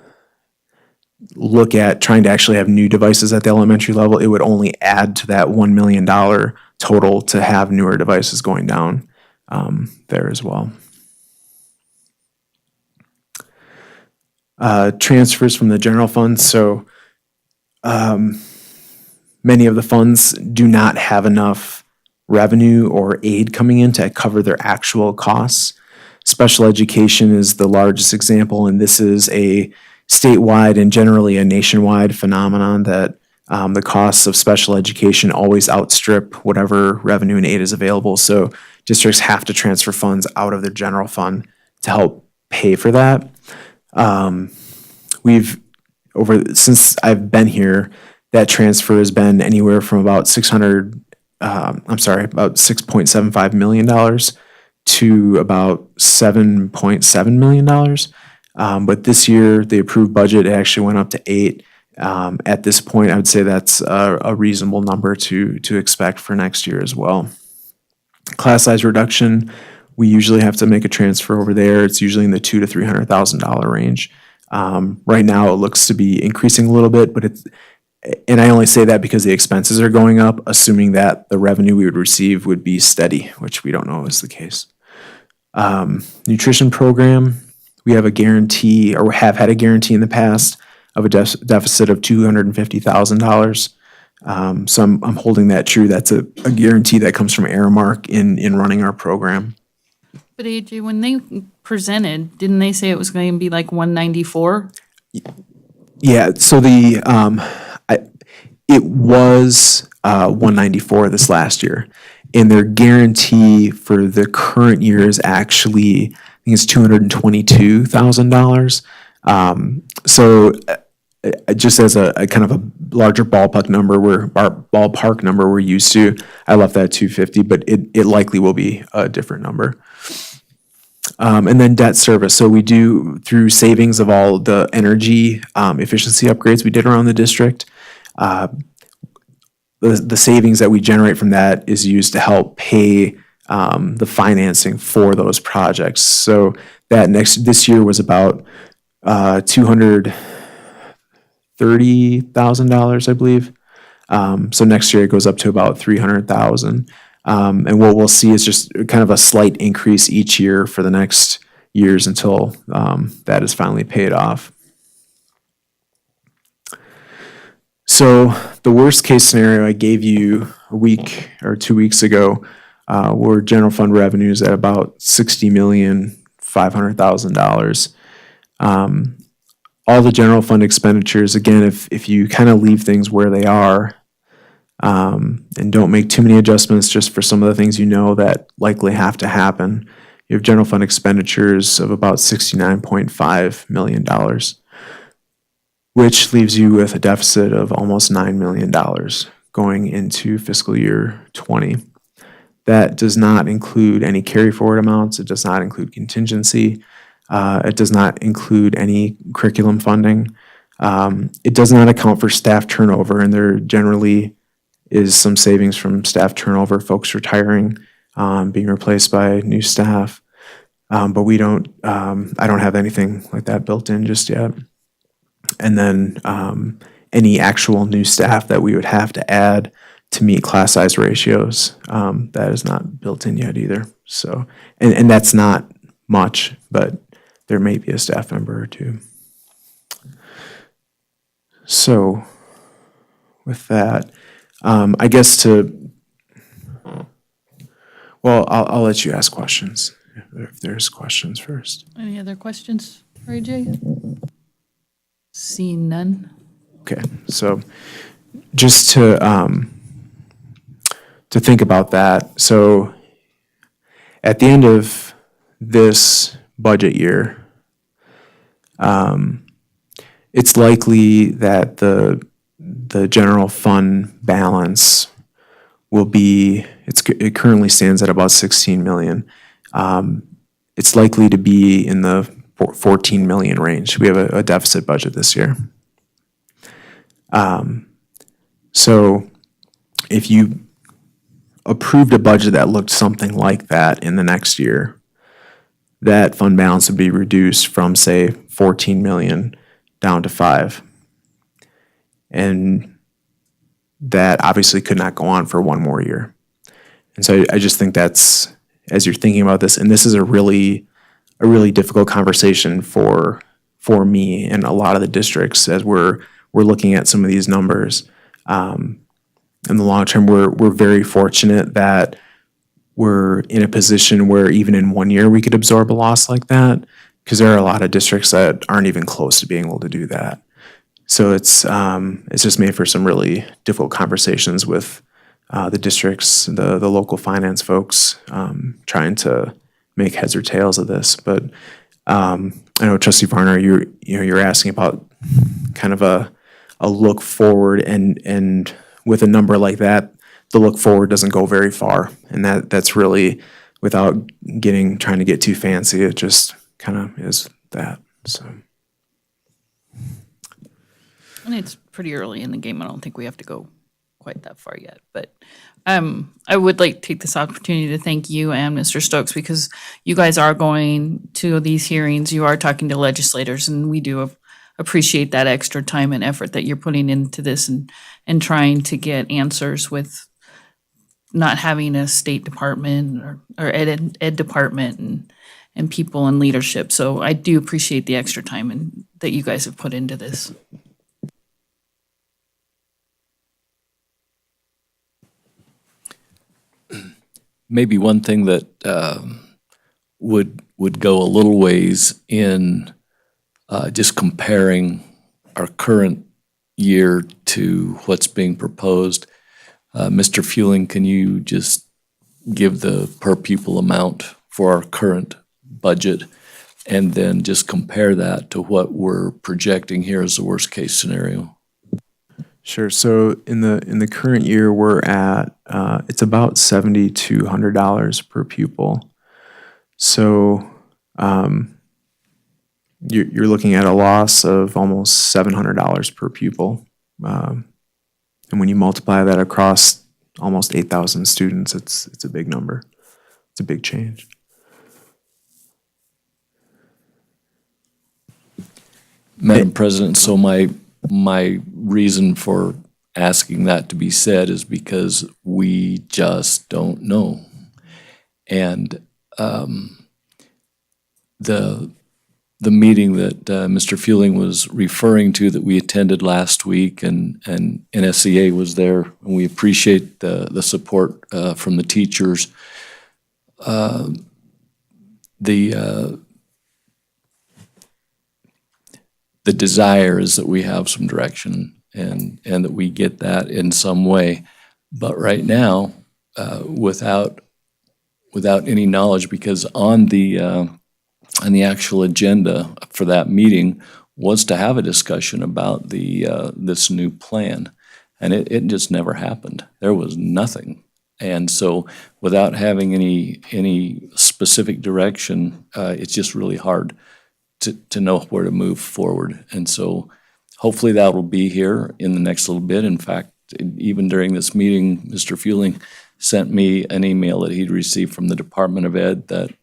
look at trying to actually have new devices at the elementary level, it would only add to that $1 million total to have newer devices going down there as well. Transfers from the general fund. So many of the funds do not have enough revenue or aid coming in to cover their actual costs. Special education is the largest example, and this is a statewide and generally a nationwide phenomenon that the costs of special education always outstrip whatever revenue and aid is available. So districts have to transfer funds out of their general fund to help pay for that. Since I've been here, that transfer has been anywhere from about $6.75 million to about $7.7 million. But this year, the approved budget actually went up to 8. At this point, I would say that's a reasonable number to expect for next year as well. Class size reduction, we usually have to make a transfer over there. It's usually in the $200,000 to $300,000 range. Right now, it looks to be increasing a little bit, but and I only say that because the expenses are going up, assuming that the revenue we would receive would be steady, which we don't know is the case. Nutrition program, we have a guarantee, or have had a guarantee in the past, of a deficit of $250,000. So I'm holding that true. That's a guarantee that comes from Aramark in running our program. But AJ, when they presented, didn't they say it was going to be like 194? Yeah, so it was 194 this last year, and their guarantee for the current year is actually, I think it's $222,000. So just as a kind of a larger ballpark number, we're used to, I left that 250, but it likely will be a different number. And then debt service. So we do, through savings of all the energy efficiency upgrades we did around the district, the savings that we generate from that is used to help pay the financing for those projects. So that this year was about $230,000, I believe. So next year it goes up to about $300,000. And what we'll see is just kind of a slight increase each year for the next years until that is finally paid off. So the worst case scenario I gave you a week or 2 weeks ago were general fund revenues at about $60,500,000. All the general fund expenditures, again, if you kind of leave things where they are, And don't make too many adjustments just for some of the things you know that likely have to happen. You have general fund expenditures of about $69.5 million, which leaves you with a deficit of almost $9 million going into fiscal year 20. That does not include any carry forward amounts. It does not include contingency. It does not include any curriculum funding. It does not account for staff turnover, and there generally is some savings from staff turnover, folks retiring, being replaced by new staff. But we don't, I don't have anything like that built in just yet. And then any actual new staff that we would have to add to meet class size ratios, that is not built in yet either. So, and that's not much, but there may be a staff member or two. So with that, I guess I'll let you ask questions if there's questions first. Any other questions for AJ? Seeing none. Okay, so just to think about that, so at the end of this budget year, it's likely that the general fund balance will be, it currently stands at about 16 million. It's likely to be in the 14 million range. We have a deficit budget this year. So if you approved a budget that looked something like that in the next year, that fund balance would be reduced from, say, 14 million down to 5. And that obviously could not go on for one more year. And so I just think that's, as you're thinking about this, and this is a really difficult conversation for me and a lot of the districts as we're looking at some of these numbers. In the long term, we're very fortunate that we're in a position where even in 1 year we could absorb a loss like that, because there are a lot of districts that aren't even close to being able to do that. So it's just made for some really difficult conversations with the districts, the local finance folks, trying to make heads or tails of this. But I know Trustee Varner, you're asking about kind of a look forward, and with a number like that, the look forward doesn't go very far, and that's really, without trying to get too fancy, it just kind of is that. So. And it's pretty early in the game. I don't think we have to go quite that far yet. But I would like to take this opportunity to thank you and Mr. Stokes, because you guys are going to these hearings. You are talking to legislators, and we do appreciate that extra time and effort that you're putting into this and trying to get answers with not having a state department or ed department and people in leadership. So I do appreciate the extra time that you guys have put into this. Maybe one thing that would go a little ways in just comparing our current year to what's being proposed. Mr. Fueling, can you just give the per pupil amount for our current budget, and then just compare that to what we're projecting here as the worst case scenario? Sure. So in the current year, we're at it's about $7,200 per pupil. So you're looking at a loss of almost $700 per pupil, and when you multiply that across almost 8,000 students, it's a big number. It's a big change. Madam President, so my reason for asking that to be said is because we just don't know. And the meeting that Mr. Fueling was referring to that we attended last week, and NSCA was there, and we appreciate the support from the teachers. The desire is that we have some direction and that we get that in some way. But right now, without any knowledge, because on the actual agenda for that meeting was to have a discussion about this new plan, and it just never happened. There was nothing. And so without having any specific direction, it's just really hard to know where to move forward. And so hopefully that will be here in the next little bit. In fact, even during this meeting, Mr. Fueling sent me an email that he'd received from the Department of Ed that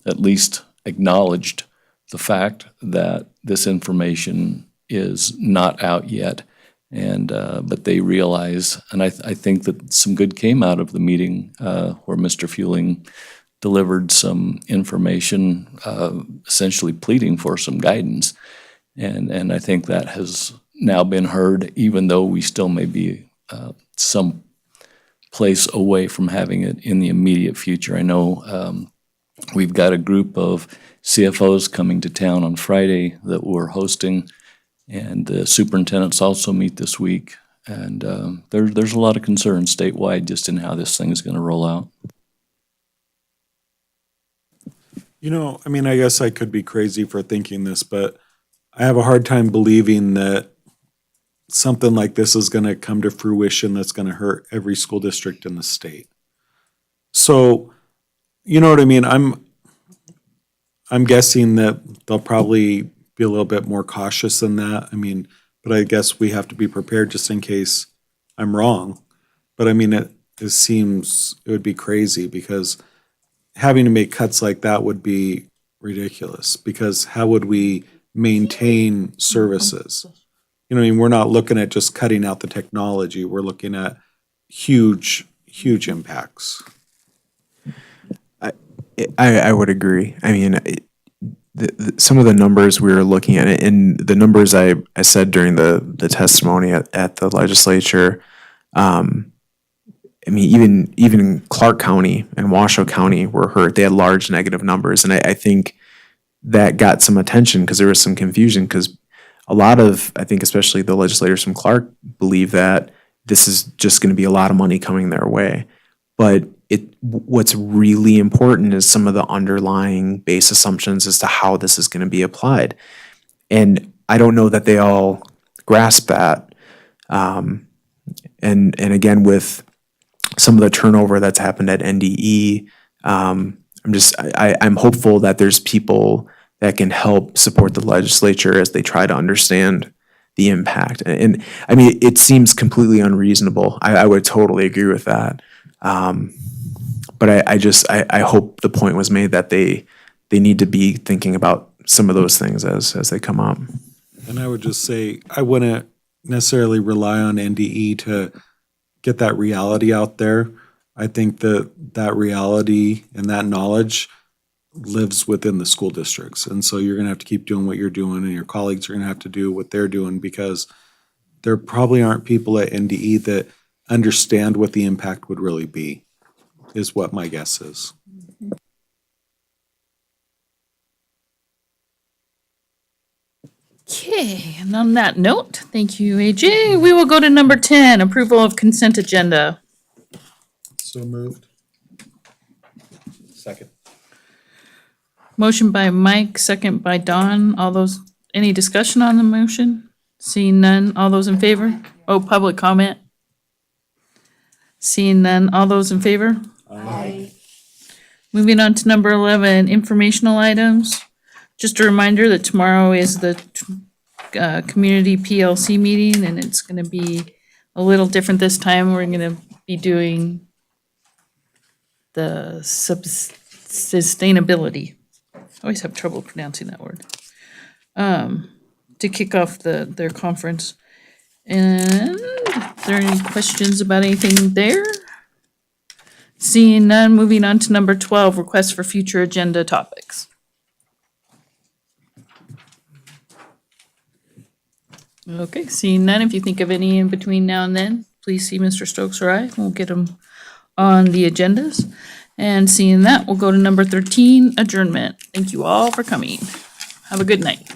at least acknowledged the fact that this information is not out yet. And but they realize, and I think that some good came out of the meeting where Mr. Fueling delivered some information, essentially pleading for some guidance. And I think that has now been heard, even though we still may be some place away from having it in the immediate future. I know we've got a group of CFOs coming to town on Friday that we're hosting, and the superintendents also meet this week. And there's a lot of concern statewide just in how this thing is going to roll out. You know, I mean, I guess I could be crazy for thinking this, but I have a hard time believing that something like this is going to come to fruition that's going to hurt every school district in the state. So, you know what I mean? I'm guessing that they'll probably be a little bit more cautious than that. I mean, but I guess we have to be prepared just in case I'm wrong. But I mean, it seems it would be crazy because having to make cuts like that would be ridiculous, because how would we maintain services? You know, I mean, we're not looking at just cutting out the technology. We're looking at huge impacts. I would agree. I mean, some of the numbers we were looking at, and the numbers I said during the testimony at the legislature, I mean, even Clark County and Washoe County were hurt. They had large negative numbers, and I think that got some attention because there was some confusion, because a lot of, I think especially the legislators from Clark, believe that this is just going to be a lot of money coming their way. But what's really important is some of the underlying base assumptions as to how this is going to be applied. And I don't know that they all grasp that. And again, with some of the turnover that's happened at NDE, I'm hopeful that there's people that can help support the legislature as they try to understand the impact. And I mean, it seems completely unreasonable. I would totally agree with that. But I hope the point was made that they need to be thinking about some of those things as they come up. And I would just say, I wouldn't necessarily rely on NDE to get that reality out there. I think that reality and that knowledge lives within the school districts. And so you're going to have to keep doing what you're doing, and your colleagues are going to have to do what they're doing, because there probably aren't people at NDE that understand what the impact would really be, is what my guess is. Okay, and on that note, thank you, AJ. We will go to number 10, approval of consent agenda. So moved. Second. Motion by Mike, second by Don. Any discussion on the motion? Seeing none, all those in favor? Oh, public comment? Seeing none, all those in favor? Aye. Moving on to number 11, informational items. Just a reminder that tomorrow is the community PLC meeting, and it's going to be a little different this time. We're going to be doing the sustainability. I always have trouble pronouncing that word. To kick off their conference. And are there any questions about anything there? Seeing none, moving on to number 12, requests for future agenda topics. Okay, seeing none, if you think of any in between now and then, please see Mr. Stokes or I. We'll get them on the agendas. And seeing that, we'll go to number 13, adjournment. Thank you all for coming. Have a good night.